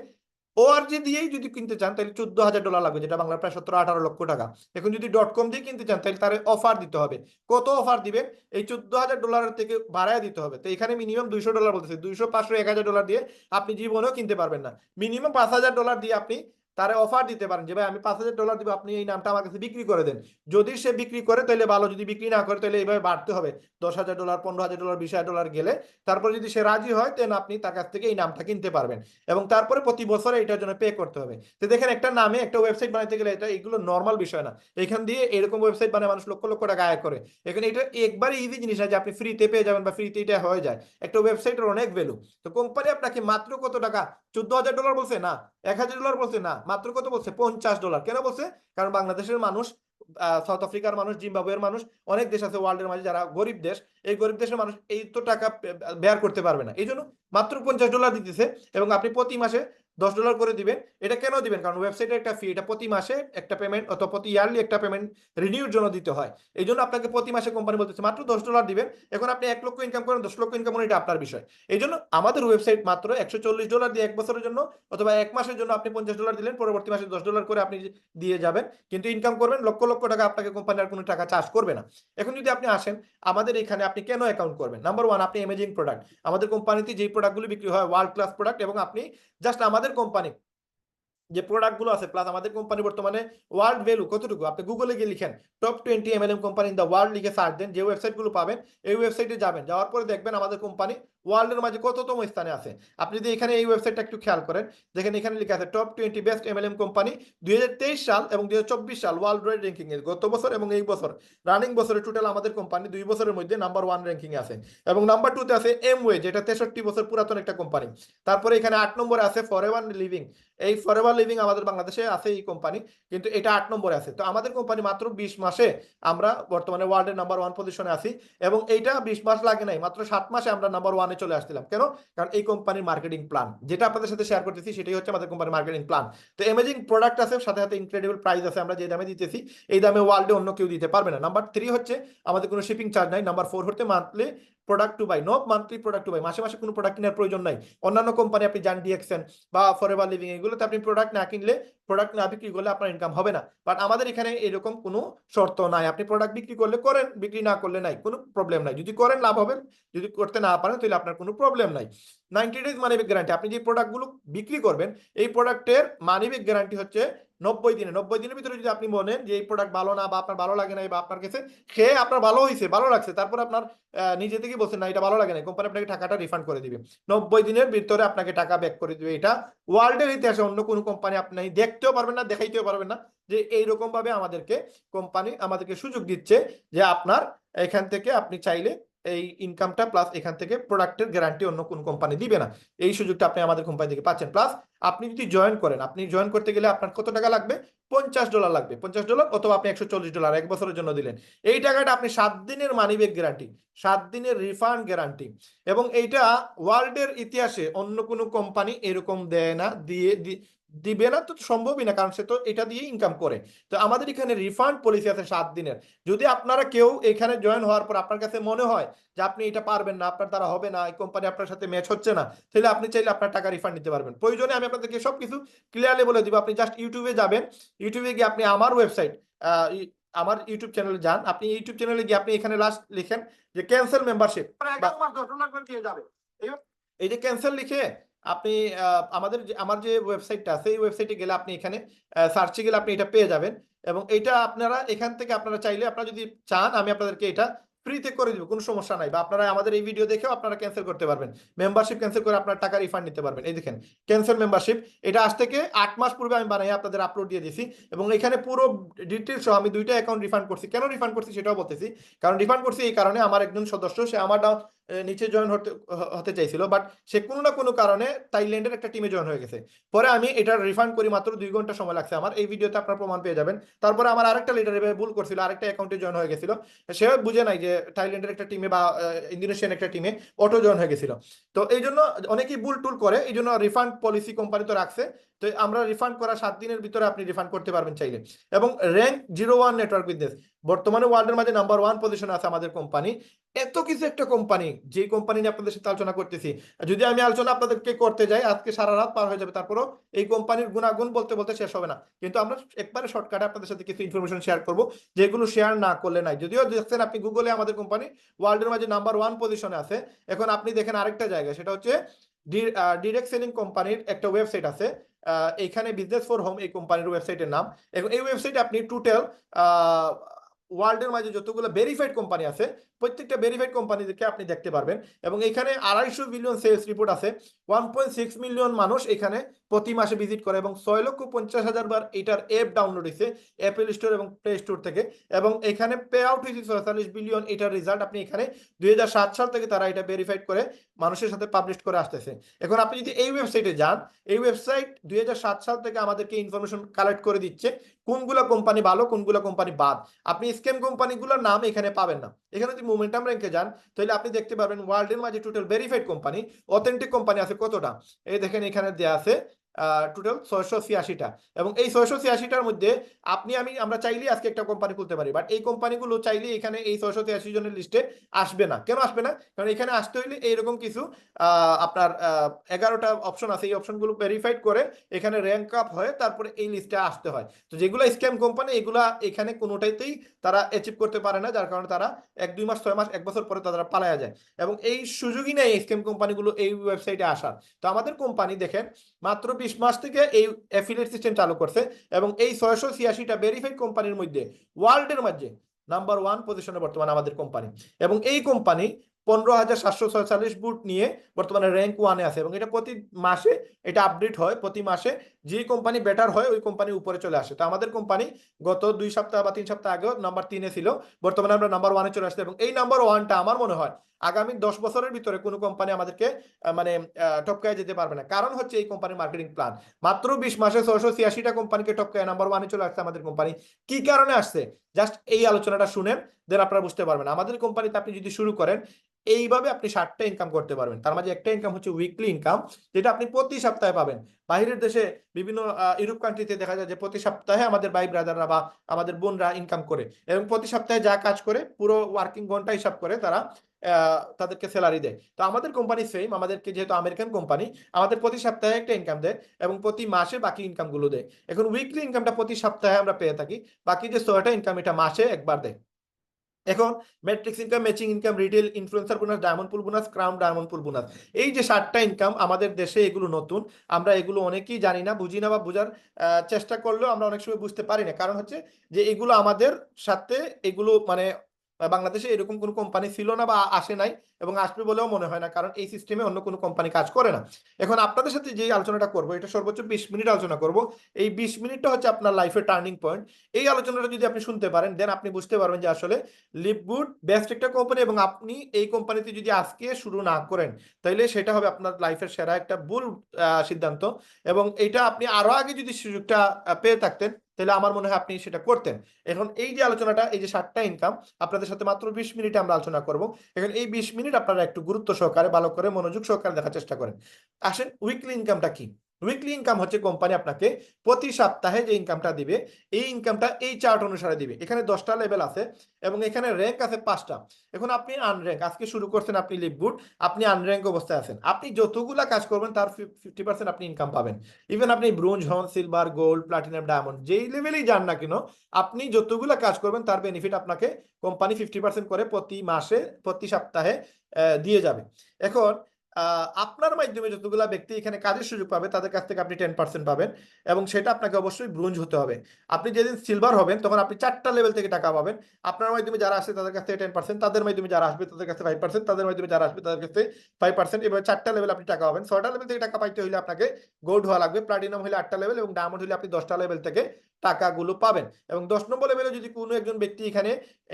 ওআরজি দিয়েই যদি কিনতে চান তাহলে $14,000 লাগবে, যেটা বাংলা প্রায় 17-18 লক্ষ টাকা। এখন যদি .com দিয়ে কিনতে চান তাহলে তার অফার দিতে হবে। কত অফার দিবেন? এই $14,000 থেকে বাড়ায় দিতে হবে। তো এখানে মিনিমাম $200 বলতেছে, 200, 500, $1,000 দিয়ে আপনি জীবনেও কিনতে পারবেন না। মিনিমাম $5,000 দিয়ে আপনি তারে অফার দিতে পারেন যে ভাই আমি $5,000 দিব, আপনি এই নামটা আমার কাছে বিক্রি করে দেন। যদি সে বিক্রি করে তাহলে ভালো, যদি বিক্রি না করে তাহলে এইভাবে বাড়তে হবে। $10,000, $15,000, $20,000 গেলে তারপরে যদি সে রাজি হয় তাহলে আপনি তার কাছ থেকে এই নামটা কিনতে পারবেন, এবং তারপরে প্রতি বছর এটার জন্য পে করতে হবে। তো দেখেন একটা নামে একটা ওয়েবসাইট বানাইতে গেলে এটা এগুলো নর্মাল বিষয় না। এখান দিয়ে এরকম ওয়েবসাইট বানায় মানুষ লক্ষ লক্ষ টাকা আয় করে। এখানে এটা একবারে ইজি জিনিস না যে আপনি ফ্রিতে পেয়ে যাবেন বা ফ্রিতে এটা হয়ে যায়। একটা ওয়েবসাইটের অনেক ভ্যালু। তো কোম্পানি আপনাকে মাত্র কত টাকা, $14,000 বলছে না, $1,000 বলছে না, মাত্র কত বলছে? $50। কেন বলছে? কারণ বাংলাদেশের মানুষ, সাউথ আফ্রিকার মানুষ, জিম্বাবুয়ের মানুষ, অনেক দেশ আছে ওয়ার্ল্ডের মাঝে যারা গরিব দেশ, এই গরিব দেশের মানুষ এই তো টাকা বের করতে পারবে না, এই জন্য মাত্র $50 দিতেছে। এবং আপনি প্রতি মাসে $10 করে দিবেন। এটা কেন দিবেন? কারণ ওয়েবসাইটের একটা ফি, এটা প্রতি মাসে একটা পেমেন্ট অথবা প্রতি ইয়ারলি একটা পেমেন্ট রিনিউর জন্য দিতে হয়। এই জন্য আপনাকে প্রতি মাসে কোম্পানি বলতেছে মাত্র $10 দিবেন। এখন আপনি 1 লক্ষ ইনকাম করেন, 10 লক্ষ ইনকাম করেন, এটা আপনার বিষয়। এই জন্য আমাদের ওয়েবসাইট মাত্র $140 দিয়ে 1 বছরের জন্য অথবা 1 মাসের জন্য আপনি $50 দিলেন, পরবর্তী মাসে $10 করে আপনি দিয়ে যাবেন, কিন্তু ইনকাম করবেন লক্ষ লক্ষ টাকা। আপনাকে কোম্পানি আর কোনো টাকা চার্জ করবে না। এখন যদি আপনি আসেন আমাদের এখানে, আপনি কেন অ্যাকাউন্ট করবেন? নাম্বার 1, আপনি অ্যামেজিং প্রোডাক্ট। আমাদের কোম্পানিতে যেই প্রোডাক্টগুলো বিক্রি হয় ওয়ার্ল্ড ক্লাস প্রোডাক্ট, এবং আপনি জাস্ট আমাদের কোম্পানি যে প্রোডাক্টগুলো আছে, প্লাস আমাদের কোম্পানি বর্তমানে ওয়ার্ল্ড ভ্যালু কতটুকু, আপনি গুগলে গিয়ে লিখেন top 20 MLM company in the world, লিখে সার্চ দেন, যে ওয়েবসাইটগুলো পাবেন এই ওয়েবসাইটে যাবেন, যাওয়ার পরে দেখবেন আমাদের কোম্পানি ওয়ার্ল্ডের মাঝে কততম স্থানে আছে। আপনি যদি এখানে এই ওয়েবসাইটটা একটু খেয়াল করেন, দেখেন এখানে লেখা আছে টপ 20 বেস্ট MLM কোম্পানি 2023 সাল এবং 2024 সাল ওয়ার্ল্ড ওয়াইড র্যাঙ্কিং এর, গত বছর এবং এই বছর রানিং বছরে টোটাল আমাদের কোম্পানি 2 বছরের মধ্যে নাম্বার 1 র্যাঙ্কিং এ আছে। এবং নাম্বার 2 তে আছে এমওয়ে, যেটা 63 বছর পুরাতন একটা কোম্পানি। তারপরে এখানে 8 নম্বরে আছে ফরএভার লিভিং। এই ফরএভার লিভিং আমাদের বাংলাদেশে আছে এই কোম্পানি, কিন্তু এটা 8 নম্বরে আছে। তো আমাদের কোম্পানি মাত্র 20 মাসে আমরা বর্তমানে ওয়ার্ল্ডের নাম্বার 1 পজিশনে আছি, এবং এইটা 20 মাস লাগে নাই, মাত্র 7 মাসে আমরা নাম্বার 1 এ চলে আসছিলাম। কেন? কারণ এই কোম্পানির মার্কেটিং প্ল্যান, যেটা আপনাদের সাথে শেয়ার করতেছি সেটাই হচ্ছে আমাদের কোম্পানির মার্কেটিং প্ল্যান। তো অ্যামেজিং প্রোডাক্ট আছে, সাথে সাথে ইনক্রেডিবল প্রাইস আছে। আমরা যে দামে দিতেছি এই দামে ওয়ার্ল্ডে অন্য কেউ দিতে পারবে না। নাম্বার 3 হচ্ছে আমাদের কোনো শিপিং চার্জ নাই। নাম্বার 4 হচ্ছে monthly product to buy, no monthly product to buy, মাসে মাসে কোনো প্রোডাক্ট কেনার প্রয়োজন নাই। অন্যান্য কোম্পানি আপনি জান ডিএক্সএন বা ফরএভার লিভিং এগুলোতে আপনি প্রোডাক্ট না কিনলে, প্রোডাক্ট না বিক্রি করলে আপনার ইনকাম হবে না। বাট আমাদের এখানে এরকম কোনো শর্ত নাই। আপনি প্রোডাক্ট বিক্রি করলে করেন, বিক্রি না করলে নাই, কোনো প্রবলেম নাই। যদি করেন লাভ হবে, যদি করতে না পারেন তাহলে আপনার কোনো প্রবলেম নাই। 90 ডেজ মানি ব্যাক গ্যারান্টি। আপনি যে প্রোডাক্টগুলো বিক্রি করবেন এই প্রোডাক্টের মানি ব্যাক গ্যারান্টি হচ্ছে 90 দিনে। 90 দিনের ভিতরে যদি আপনি বলেন যে এই প্রোডাক্ট ভালো না, বা আপনার ভালো লাগে না, বা আপনার কাছে খেয়ে আপনার ভালো হয়েছে, ভালো লাগছে, তারপর আপনার নিজে থেকে বলছেন না এটা ভালো লাগে না, কোম্পানি আপনাকে টাকাটা রিফান্ড করে দিবে। 90 দিনের ভিতরে আপনাকে টাকা ব্যাক করে দিবে। এটা ওয়ার্ল্ডের ইতিহাসে অন্য কোনো কোম্পানি আপনি দেখতেও পারবেন না, দেখাইতেও পারবেন না যে এইরকম ভাবে আমাদেরকে কোম্পানি আমাদেরকে সুযোগ দিচ্ছে যে আপনার এখান থেকে আপনি চাইলে এই ইনকামটা প্লাস এখান থেকে প্রোডাক্টের গ্যারান্টি অন্য কোন কোম্পানি দিবে না। এই সুযোগটা আপনি আমাদের কোম্পানি থেকে পাচ্ছেন। প্লাস আপনি যদি জয়েন করেন, আপনি জয়েন করতে গেলে আপনার কত টাকা লাগবে? $50 লাগবে। $50 অথবা আপনি $140 1 বছরের জন্য দিলেন। এই টাকাটা আপনি 7 দিনের মানি ব্যাক গ্যারান্টি, 7 দিনের রিফান্ড গ্যারান্টি, এবং এইটা ওয়ার্ল্ডের ইতিহাসে অন্য কোনো কোম্পানি এরকম দেয় না, দিবে না তো সম্ভবই না, কারণ সে তো এটা দিয়ে ইনকাম করে। তো আমাদের এখানে রিফান্ড পলিসি আছে 7 দিনের। যদি আপনারা কেউ এখানে জয়েন হওয়ার পর আপনার কাছে মনে হয় যে আপনি এটা পারবেন না, আপনার দ্বারা হবে না, এই কোম্পানি আপনার সাথে ম্যাচ হচ্ছে না, তাহলে আপনি চাইলে আপনার টাকা রিফান্ড নিতে পারবেন। প্রয়োজনে আমি আপনাদেরকে সবকিছু ক্লিয়ারলি বলে দিব। আপনি জাস্ট ইউটিউবে যাবেন, ইউটিউবে গিয়ে আপনি আমার ওয়েবসাইট, আমার ইউটিউব চ্যানেলে যান। আপনি ইউটিউব চ্যানেলে গিয়ে আপনি এখানে লাস্ট লিখেন যে ক্যান্সেল মেম্বারশিপ, এই যে ক্যান্সেল লিখে আপনি আমার যে ওয়েবসাইটটা আছে এই ওয়েবসাইটে গেলে আপনি এখানে সার্চে গেলে আপনি এটা পেয়ে যাবেন। এবং এটা আপনারা এখান থেকে আপনারা চাইলে, আপনারা যদি চান আমি আপনাদেরকে এটা ফ্রিতে করে দিব, কোনো সমস্যা নাই। বা আপনারা আমাদের এই ভিডিও দেখেও আপনারা ক্যান্সেল করতে পারবেন, মেম্বারশিপ ক্যান্সেল করে আপনার টাকা রিফান্ড নিতে পারবেন। এই দেখেন ক্যান্সেল মেম্বারশিপ, এটা আজ থেকে 8 মাস পূর্বে আমি বানাই আপনাদের আপলোড দিয়ে দিয়েছি। এবং এখানে পুরো ডিটেলস সহ আমি 2টা অ্যাকাউন্ট রিফান্ড করছি। কেন রিফান্ড করছি সেটাও বলতেছি। কারণ রিফান্ড করছি এই কারণে, আমার একজন সদস্য সে আমার নিচে জয়েন হতে চাইছিল, বাট সে কোনো না কোনো কারণে থাইল্যান্ডের একটা টিমে জয়েন হয়ে গেছে। পরে আমি এটা রিফান্ড করি, মাত্র 2 ঘন্টা সময় লাগছে আমার, এই ভিডিওতে আপনার প্রমাণ পেয়ে যাবেন। তারপরে আমার আরেকটা লিডার এভাবে ভুল করছিল, আরেকটা অ্যাকাউন্টে জয়েন হয়ে গেছিল, সে বুঝে নাই যে থাইল্যান্ডের একটা টিমে বা ইন্দোনেশিয়ান একটা টিমে অটো জয়েন হয়ে গেছিল। তো এই জন্য অনেকেই ভুল টুল করে, এই জন্য রিফান্ড পলিসি কোম্পানি তো রাখছে। তো আমরা রিফান্ড করা 7 দিনের ভিতরে আপনি রিফান্ড করতে পারবেন চাইলে। এবং র্যাঙ্ক 01 নেটওয়ার্ক বিজনেস, বর্তমানে ওয়ার্ল্ডের মাঝে নাম্বার 1 পজিশনে আছে আমাদের কোম্পানি। এত কিছু একটা কোম্পানি, যে কোম্পানি নিয়ে আপনাদের সাথে আলোচনা করতেছি, যদি আমি আলোচনা আপনাদেরকে করতে যাই আজকে সারা রাত পার হয়ে যাবে, তারপরও এই কোম্পানির গুণাগুণ বলতে বলতে শেষ হবে না। কিন্তু আমরা একবারে শর্টকাটে আপনাদের সাথে কিছু ইনফরমেশন শেয়ার করব, যেগুলো শেয়ার না করলে নাই। যদিও দেখছেন আপনি গুগলে আমাদের কোম্পানি ওয়ার্ল্ডের মাঝে নাম্বার 1 পজিশনে আছে। এখন আপনি দেখেন আরেকটা জায়গা, সেটা হচ্ছে ডিরেক্ট সেলিং কোম্পানির একটা ওয়েবসাইট আছে, এখানে বিজনেস ফর হোম এই কোম্পানির ওয়েবসাইটের নাম। এবং এই ওয়েবসাইটে আপনি টোটাল ওয়ার্ল্ডের মাঝে যতগুলো ভেরিফাইড কোম্পানি আছে, প্রত্যেকটা ভেরিফাইড কোম্পানিদেরকে আপনি দেখতে পারবেন। এবং এখানে 250 বিলিয়ন সেলস রিপোর্ট আছে, 1.6 মিলিয়ন মানুষ এখানে প্রতি মাসে ভিজিট করে, এবং 6,50,000 বার এটার অ্যাপ ডাউনলোড হয়েছে অ্যাপল স্টোর এবং প্লে স্টোর থেকে। এবং এখানে পে আউট হয়েছে 46 বিলিয়ন, এটার রেজাল্ট আপনি এখানে 2007 সাল থেকে তারা এটা ভেরিফাইড করে মানুষের সাথে পাবলিশ করে আসতেছে। এখন আপনি যদি এই ওয়েবসাইটে যান, এই ওয়েবসাইট 2007 সাল থেকে আমাদেরকে ইনফরমেশন কালেক্ট করে দিচ্ছে কোনগুলো কোম্পানি ভালো, কোনগুলো কোম্পানি বাদ। আপনি স্ক্যাম কোম্পানিগুলোর নাম এখানে পাবেন না। এখানে যদি মোমেন্টাম র্যাঙ্কে যান, তাহলে আপনি দেখতে পারবেন ওয়ার্ল্ডের মাঝে total verified company, authentic company আছে কতটা, এই দেখেন এখানে দেয়া আছে টোটাল 686টা। এবং এই 686টার মধ্যে আমরা চাইলেই আজকে একটা কোম্পানি খুলতে পারি, বাট এই কোম্পানিগুলো চাইলে এখানে এই 683 জনের লিস্টে আসবে না। কেন আসবে না? কারণ এখানে আসতে হইলে এইরকম কিছু আপনার 11টা অপশন আছে, এই অপশনগুলো ভেরিফাইড করে এখানে র্যাঙ্ক আপ হয়ে তারপরে এই লিস্টে আসতে হয়। তো যেগুলো স্ক্যাম কোম্পানি, এগুলা এখানে কোনোটাইতেই তারা অ্যাচিভ করতে পারে না, যার কারণে তারা 1-2 মাস 6 মাস 1 বছর পরে তারা পালায়া যায়। এবং এই সুযোগই নেই স্ক্যাম কোম্পানিগুলো এই ওয়েবসাইটে আসার। তো আমাদের কোম্পানি দেখেন মাত্র 20 মাস থেকে এই অ্যাফিলিয়েট সিস্টেম চালু করছে, এবং এই 686টা ভেরিফাইড কোম্পানির মধ্যে ওয়ার্ল্ডের মধ্যে নাম্বার 1 পজিশনে বর্তমানে আমাদের কোম্পানি। এবং এই কোম্পানি 15,746 বুট নিয়ে বর্তমানে র্যাঙ্ক 1-এ আছে। এবং এটা প্রতি মাসে এটা আপডেট হয়, প্রতি মাসে যে কোম্পানি বেটার হয় ওই কোম্পানি উপরে চলে আসে। তো আমাদের কোম্পানি গত 2 সপ্তাহ বা 3 সপ্তাহ আগেও নাম্বার 3-এ ছিল, বর্তমানে আমরা নাম্বার 1-এ চলে আসছে। এবং এই নাম্বার 1টা আমার মনে হয় আগামী 10 বছরের ভিতরে কোনো কোম্পানি আমাদেরকে মানে টপকায় যেতে পারবে না। কারণ হচ্ছে এই কোম্পানির মার্কেটিং প্ল্যান। মাত্র 20 মাসে 686টা কোম্পানিকে টপকায় নাম্বার 1-এ চলে আসছে আমাদের কোম্পানি। কি কারণে আসছে, জাস্ট এই আলোচনাটা শুনেন, দেন আপনারা বুঝতে পারবেন। আমাদের কোম্পানিতে আপনি যদি শুরু করেন এইভাবে, আপনি 60টা ইনকাম করতে পারবেন। তার মাঝে একটা ইনকাম হচ্ছে উইকলি ইনকাম, যেটা আপনি প্রতি সপ্তাহে পাবেন। বাইরের দেশে বিভিন্ন ইউরোপ কান্ট্রিতে দেখা যায় যে প্রতি সপ্তাহে আমাদের ভাই ব্রাদাররা বা আমাদের বোনরা ইনকাম করে, এবং প্রতি সপ্তাহে যা কাজ করে পুরো ওয়ার্কিং ঘন্টা হিসাব করে তারা তাদেরকে স্যালারি দেয়। তো আমাদের কোম্পানি সেম, আমাদেরকে যেহেতু আমেরিকান কোম্পানি, আমাদের প্রতি সপ্তাহে একটা ইনকাম দেয় এবং প্রতি মাসে বাকি ইনকামগুলো দেয়। এখন উইকলি ইনকামটা প্রতি সপ্তাহে আমরা পেয়ে থাকি, বাকি যে 6টা ইনকাম এটা মাসে একবার দেয়। এখন matrix income, matching income, retail, influencer bonus, diamond pool bonus, crown diamond pool bonus, এই যে 7টা ইনকাম আমাদের দেশে, এগুলো নতুন। আমরা এগুলো অনেকেই জানি না, বুঝি না, বা বোঝার চেষ্টা করলেও আমরা অনেক সময় বুঝতে পারি না। কারণ হচ্ছে যে এগুলো আমাদের সাথে, এগুলো মানে বাংলাদেশে এরকম কোনো কোম্পানি ছিল না বা আসে নাই, এবং আসবে বলেও মনে হয় না, কারণ এই সিস্টেমে অন্য কোনো কোম্পানি কাজ করে না। এখন আপনাদের সাথে যে আলোচনাটা করবো, এটা সর্বোচ্চ 20 মিনিট আলোচনা করব। এই 20 মিনিটটা হচ্ছে আপনার লাইফের টার্নিং পয়েন্ট। এই আলোচনাটা যদি আপনি শুনতে পারেন, দেন আপনি বুঝতে পারবেন যে আসলে লিভগুড বেস্ট একটা কোম্পানি, এবং আপনি এই কোম্পানিতে যদি আজকে শুরু না করেন, তাহলে সেটা হবে আপনার লাইফের সেরা একটা ভুল সিদ্ধান্ত। এবং এটা আপনি আরো আগে যদি সুযোগটা পেয়ে থাকতেন, তাহলে আমার মনে হয় আপনি সেটা করতেন। এখন এই যে আলোচনাটা, এই যে 7টা ইনকাম আপনাদের সাথে মাত্র 20 মিনিটে আমরা আলোচনা করব। এখন এই 20 মিনিট আপনারা একটু গুরুত্ব সহকারে, ভালো করে মনোযোগ সহকারে দেখার চেষ্টা করেন। আসেন, উইকলি ইনকামটা কি? উইকলি ইনকাম হচ্ছে কোম্পানি আপনাকে প্রতি সপ্তাহে যে ইনকামটা দিবে, এই ইনকামটা এই চার্ট অনুসারে দিবে। এখানে 10টা লেভেল আছে এবং এখানে র্যাঙ্ক আছে 5টা। এখন আপনি আনর্যাঙ্ক, আজকে শুরু করছেন, আপনি লিভগুড, আপনি আনর্যাঙ্ক অবস্থায় আছেন। আপনি যতগুলা কাজ করবেন তার 50% আপনি ইনকাম পাবেন। ইভেন আপনি ব্রোঞ্জ হন, সিলভার, গোল্ড, প্লাটিনাম, ডায়মন্ড, যেই লেভেলেই যান না কেন, আপনি যতগুলা কাজ করবেন তার বেনিফিট আপনাকে কোম্পানি 50% করে প্রতি মাসে, প্রতি সপ্তাহে দিয়ে যাবে। এখন আপনার মাধ্যমে যতগুলা ব্যক্তি এখানে কাজের সুযোগ পাবে, তাদের কাছ থেকে আপনি 10% পাবেন, এবং সেটা আপনাকে অবশ্যই ব্রোঞ্জ হতে হবে। আপনি যেদিন সিলভার হবেন, তখন আপনি 4টা লেভেল থেকে টাকা পাবেন। আপনার মাধ্যমে যারা আসে তাদের কাছ থেকে 10%, তাদের মাধ্যমে যারা আসবে তাদের কাছে 5%, তাদের মাধ্যমে যারা আসবে তাদের কাছে 5%। এবার 4টা লেভেল আপনি টাকা পাবেন। 6টা লেভেল থেকে টাকা পাইতে হলে আপনাকে গোল্ড হওয়া লাগবে, প্লাটিনাম হলে 8টা লেভেল, এবং ডায়মন্ড হলে আপনি 10টা লেভেল থেকে টাকাগুলো পাবেন। এবং 10 নম্বর লেভেলে যদি কোনো একজন ব্যক্তি এখানে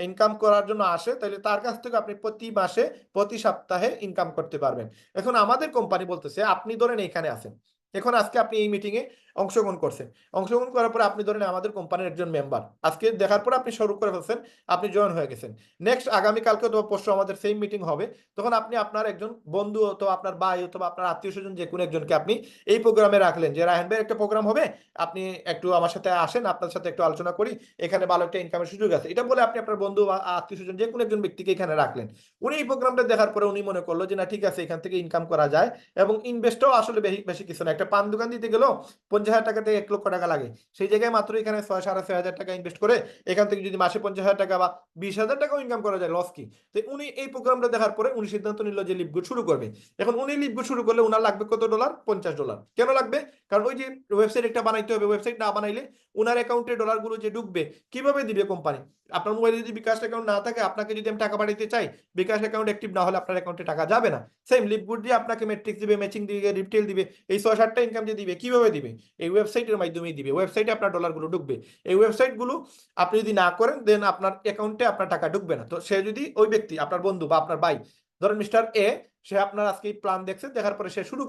ইনকাম করার জন্য আসে, তাহলে তার কাছ থেকে আপনি প্রতি মাসে প্রতি সপ্তাহে ইনকাম করতে পারবেন। এখন আমাদের কোম্পানি বলতেছে, আপনি ধরেন এখানে আছেন, এখন আজকে আপনি এই মিটিংয়ে অংশগ্রহণ করছেন, অংশগ্রহণ করার পরে আপনি ধরেন আমাদের কোম্পানির একজন মেম্বার, আজকে দেখার পরে আপনি শুরু করে ফেলছেন, আপনি জয়েন হয়ে গেছেন। নেক্সট আগামীকালকে অথবা পরশু আমাদের সেম মিটিং হবে, তখন আপনি আপনার একজন বন্ধু অথবা আপনার ভাই অথবা আপনার আত্মীয় স্বজন যে কোনো একজনকে আপনি এই প্রোগ্রামে রাখলেন, যে রায়হান ভাই একটা প্রোগ্রাম হবে, আপনি একটু আমার সাথে আসেন, আপনার সাথে একটু আলোচনা করি, এখানে ভালো একটা ইনকামের সুযোগ আছে, এটা বলে আপনি আপনার বন্ধু বা আত্মীয় স্বজন যে কোনো একজন ব্যক্তিকে এখানে রাখলেন। উনি এই প্রোগ্রামটা দেখার পরে উনি মনে করলো যে না ঠিক আছে, এখান থেকে ইনকাম করা যায়, এবং ইনভেস্টও আসলে বেশি বেশি কিছু না, একটা পান দোকান দিতে গেলেও 50,000 টাকা থেকে 1 লক্ষ টাকা লাগে, সেই জায়গায় মাত্র এখানে 6,500 টাকা ইনভেস্ট করে এখান থেকে যদি মাসে 50,000 টাকা বা 20,000 টাকাও ইনকাম করা যায়, লস কি? তো উনি এই প্রোগ্রামটা দেখার পরে উনি সিদ্ধান্ত নিল যে লিভগুড শুরু করবে। এখন উনি লিভগুড শুরু করলে উনার লাগবে কত ডলার? $50। কেন লাগবে? কারণ ওই যে ওয়েবসাইট একটা বানাইতে হবে, ওয়েবসাইট না বানাইলে উনার অ্যাকাউন্টে ডলারগুলো যে ঢুকবে কিভাবে দিবে কোম্পানি? আপনার মোবাইলে যদি বিকাশ অ্যাকাউন্ট না থাকে, আপনাকে যদি আমি টাকা পাঠাতে চাই, বিকাশ অ্যাকাউন্ট অ্যাক্টিভ না হলে আপনার অ্যাকাউন্টে টাকা যাবে না। সেম লিভগুড দিয়ে আপনাকে ম্যাট্রিক্স দিবে, ম্যাচিং দিবে, রিটেল দিবে, এই 6-7টা ইনকাম যে দিবে, কিভাবে দিবে? এই ওয়েবসাইটের মাধ্যমেই দিবে, ওয়েবসাইটে আপনার ডলারগুলো ঢুকবে। এই ওয়েবসাইটগুলো আপনি যদি না করেন, দেন আপনার অ্যাকাউন্টে আপনার টাকা ঢুকবে না। তো সে যদি ওই ব্যক্তি আপনার বন্ধু বা আপনার ভাই, ধরেন মিস্টার এ, সে আপনার আজকে প্ল্যান দেখছে, দেখার পরে সে শুরু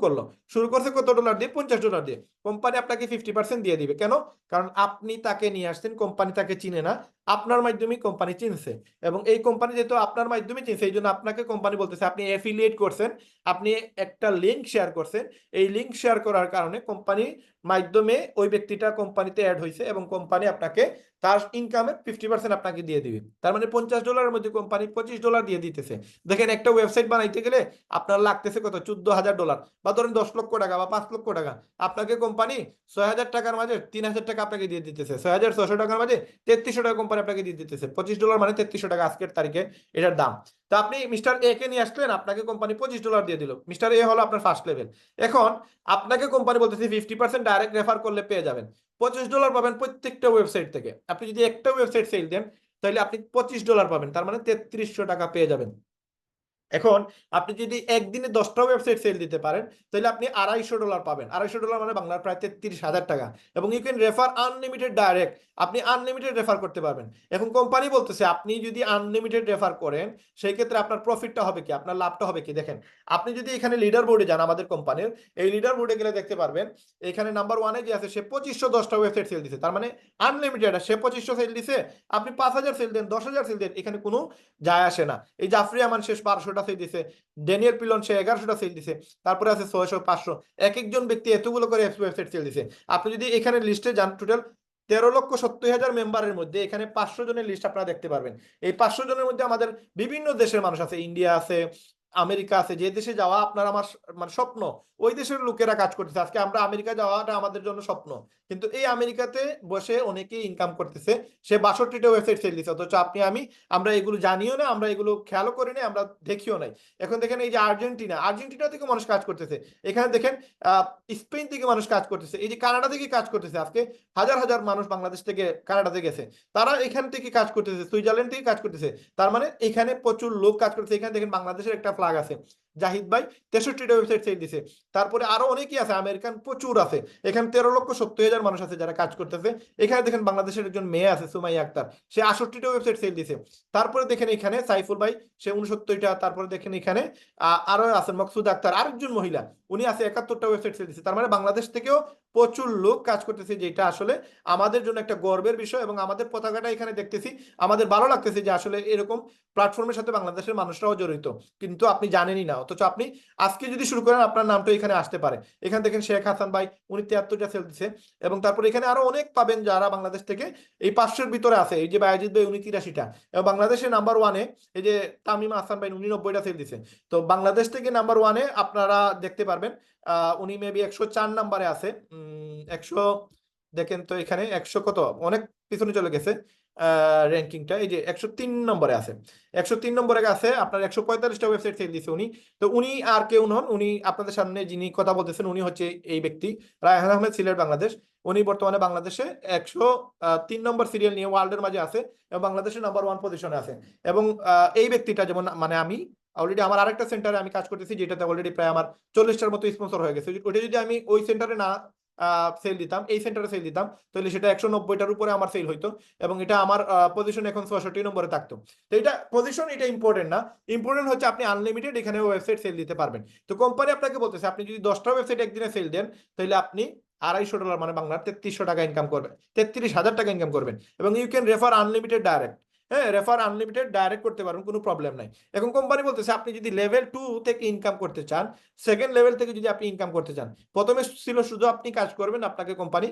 করছে কত ডলার দিয়ে? $50 দিয়ে। কোম্পানি আপনাকে 50% দিয়ে দিবে। কেন? কারণ আপনি তাকে নিয়ে আসছেন, কোম্পানি তাকে চিনে না, আপনার মাধ্যমেই কোম্পানি চিনছে, এবং এই কোম্পানি যেহেতু আপনার মাধ্যমে চিনছে, এই জন্য আপনাকে কোম্পানি বলতেছে, আপনি অ্যাফিলিয়েট করছেন, আপনি একটা লিঙ্ক শেয়ার করছেন, এই লিঙ্ক শেয়ার করার কারণে কোম্পানি মাধ্যমে ওই ব্যক্তিটা কোম্পানিতে অ্যাড হয়েছে, এবং কোম্পানি আপনাকে তার ইনকামের 50% আপনাকে দিয়ে দিবে। তার মানে $50 মধ্যে কোম্পানি $25 দিয়ে দিতেছে। দেখেন, একটা ওয়েবসাইট বানাইতে গেলে আপনার লাগতেছে কত? $14,000, বা ধরেন 10 লক্ষ টাকা বা 5 লক্ষ টাকা, আপনাকে কোম্পানি 6,000 টাকার মাঝে 3,000 টাকা আপনাকে দিয়ে দিতেছে, 6,600 টাকার মাঝে 3300 টাকা কোম্পানি আপনাকে দিয়ে দিতেছে। $25 মানে 3300 টাকা আজকের তারিখে এটার দাম। তো আপনি মিস্টার এ কে নিয়ে আসলেন, আপনাকে কোম্পানি $25 দিয়ে দিল, মিস্টার এ হলো আপনার ফার্স্ট লেভেল। এখন আপনাকে কোম্পানি বলতেছে 50% ডাইরেক্ট রেফার করলে পেয়ে যাবেন, $25 পাবেন প্রত্যেকটা ওয়েবসাইট থেকে। আপনি যদি একটা ওয়েবসাইট সেল দেন, তাহলে আপনি $25 পাবেন, তার মানে 3300 টাকা পেয়ে যাবেন। এখন আপনি যদি একদিনে 10টা ওয়েবসাইট সেল দিতে পারেন, তাহলে আপনি $250 পাবেন। $250 মানে বাংলার প্রায় 33,000 টাকা। এবং you can refer unlimited direct, আপনি আনলিমিটেড রেফার করতে পারবেন। এখন কোম্পানি বলতেছে, আপনি যদি আনলিমিটেড রেফার করেন, সেই ক্ষেত্রে আপনার প্রফিটটা হবে কি, আপনার লাভটা হবে কি? দেখেন, আপনি যদি এখানে লিডার বোর্ডে যান আমাদের কোম্পানির, এই লিডার বোর্ডে গেলে দেখতে পারবেন এখানে নাম্বার 1-এ যে আছে, সে 2510টা ওয়েবসাইট সেল দিছে, তার মানে আনলিমিটেড। সে 2500 সেল দিছে, আপনি 5,000 সেল দেন, 10,000 সেল দেন, এখানে কোনো যায় আসে না। এই জাফরি আমান শেষ 1200টা সেল দিছে, ড্যানিয়েল পিলন সে 1100টা সেল দিছে, তারপরে আছে 600, 500, এক একজন ব্যক্তি এতগুলো করে ওয়েবসাইট সেল দিছে। আপনি যদি এখানে লিস্টে যান, টোটাল 13,70,000 মেম্বারের মধ্যে এখানে 500 জনের লিস্ট আপনারা দেখতে পারবেন। এই 500 জনের মধ্যে আমাদের বিভিন্ন দেশের মানুষ আছে, ইন্ডিয়া আছে, আমেরিকা আছে, যে দেশে যাওয়া আপনার আমার মানে স্বপ্ন, ওই দেশের লোকেরা কাজ করতেছে। আজকে আমরা আমেরিকা যাওয়াটা আমাদের জন্য স্বপ্ন, কিন্তু এই আমেরিকাতে বসে অনেকেই ইনকাম করতেছে, সে 62টা ওয়েবসাইট সেল দিচ্ছে, অথচ আপনি আমরা এগুলো জানিও না, আমরা এগুলো খেয়ালও করি না, আমরা দেখিও নাই। এখন দেখেন, এই যে আর্জেন্টিনা থেকে মানুষ কাজ করতেছে, এখানে দেখেন স্পেন থেকে মানুষ কাজ করতেছে, এই যে কানাডা থেকে কাজ করতেছে, আজকে হাজার হাজার মানুষ বাংলাদেশ থেকে কানাডাতে গেছে, তারা এখান থেকে কাজ করতেছে, সুইজারল্যান্ড থেকে কাজ করতেছে। তার মানে এখানে প্রচুর লোক কাজ করতেছে। এখানে দেখেন বাংলাদেশের একটা ফ্ল্যাগ আছে, জাহিদ ভাই 63টা ওয়েবসাইট সেল দিছে। তারপরে আরো অনেকেই আছে, আমেরিকান প্রচুর আছে, এখানে 13,70,000 মানুষ আছে যারা কাজ করতেছে। এখানে দেখেন বাংলাদেশের একজন মেয়ে আছে, সুমাইয়া আক্তার, সে 68টা ওয়েবসাইট সেল দিছে। তারপরে দেখেন এখানে সাইফুল ভাই, সে 69টা। তারপরে দেখেন এখানে আরো আছেন মকসুদ আক্তার, আরেকজন মহিলা, উনি আছে 71টা ওয়েবসাইট সেল দিছে। তার মানে বাংলাদেশ থেকেও প্রচুর লোক কাজ করতেছে, যেটা আসলে আমাদের জন্য একটা গর্বের বিষয়, এবং আমাদের পতাকাটা এখানে দেখতেছি, আমাদের ভালো লাগতেছে যে আসলে এরকম প্ল্যাটফর্মের সাথে বাংলাদেশের মানুষরাও জড়িত, কিন্তু আপনি জানেনই না। অথচ আপনি আজকে যদি শুরু করেন, আপনার নামটা এখানে আসতে পারে। এখানে দেখেন শেখ হাসান ভাই, উনি 73টা সেল দিচ্ছে। এবং তারপর এখানে আরো অনেক পাবেন যারা বাংলাদেশ থেকে এই 500-এর ভিতরে আছে। এই যে বায়াজিৎ ভাই, উনি 83টা। এবং বাংলাদেশের নাম্বার 1-এ এই যে তামিম আহসান ভাই, উনি 90টা সেল দিচ্ছে। তো বাংলাদেশ থেকে নাম্বার 1-এ আপনারা দেখতে পারবেন, উনি মেবি 104 নাম্বারে আছে। 100 দেখেন তো, এখানে 100 কত, অনেক পিছনে চলে গেছে র্যাঙ্কিংটা। এই যে 103 নম্বরে আছে, 103 নম্বরে আছে, আপনার 145টা ওয়েবসাইট সেল দিচ্ছে উনি। তো উনি আর কেউ নন, উনি আপনাদের সামনে যিনি কথা বলতেছেন, উনি হচ্ছে এই ব্যক্তি, রায়হান আহমেদ, সিলেট, বাংলাদেশ। উনি বর্তমানে বাংলাদেশে 103 নম্বর সিরিয়াল নিয়ে ওয়ার্ল্ডের মাঝে আছে, এবং বাংলাদেশের নাম্বার 1 পজিশনে আছে। এবং এই ব্যক্তিটা যেমন, মানে আমি অলরেডি আমার আরেকটা সেন্টারে আমি কাজ করতেছি, যেটাতে অলরেডি প্রায় আমার 40টার মতো স্পন্সর হয়ে গেছে। ওটা যদি আমি ওই সেন্টারে না সেল দিতাম, এই সেন্টারে সেল দিতাম, তাহলে সেটা 190টার উপরে আমার সেল হইতো এবং এটা আমার পজিশন এখন 66 নম্বরে থাকতো। তো এটা পজিশন, এটা ইম্পর্টেন্ট না, ইম্পর্টেন্ট হচ্ছে আপনি আনলিমিটেড এখানে ওয়েবসাইট সেল দিতে পারবেন। তো কোম্পানি আপনাকে বলতেছে আপনি যদি 10টা ওয়েবসাইট একদিনে সেল দেন তাহলে আপনি $250 মানে বাংলার 3300 টাকা ইনকাম করবেন, 33,000 টাকা ইনকাম করবেন এবং you can refer unlimited direct. হ্যাঁ, রেফার আনলিমিটেড ডাইরেক্ট করতে পারবেন, কোনো প্রবলেম নাই। এখন কোম্পানি বলতেছে আপনি যদি লেভেল 2 থেকে ইনকাম করতে চান, সেকেন্ড লেভেল থেকে যদি আপনি ইনকাম করতে চান, প্রথমে ছিল শুধু আপনি কাজ করবেন, আপনাকে কোম্পানি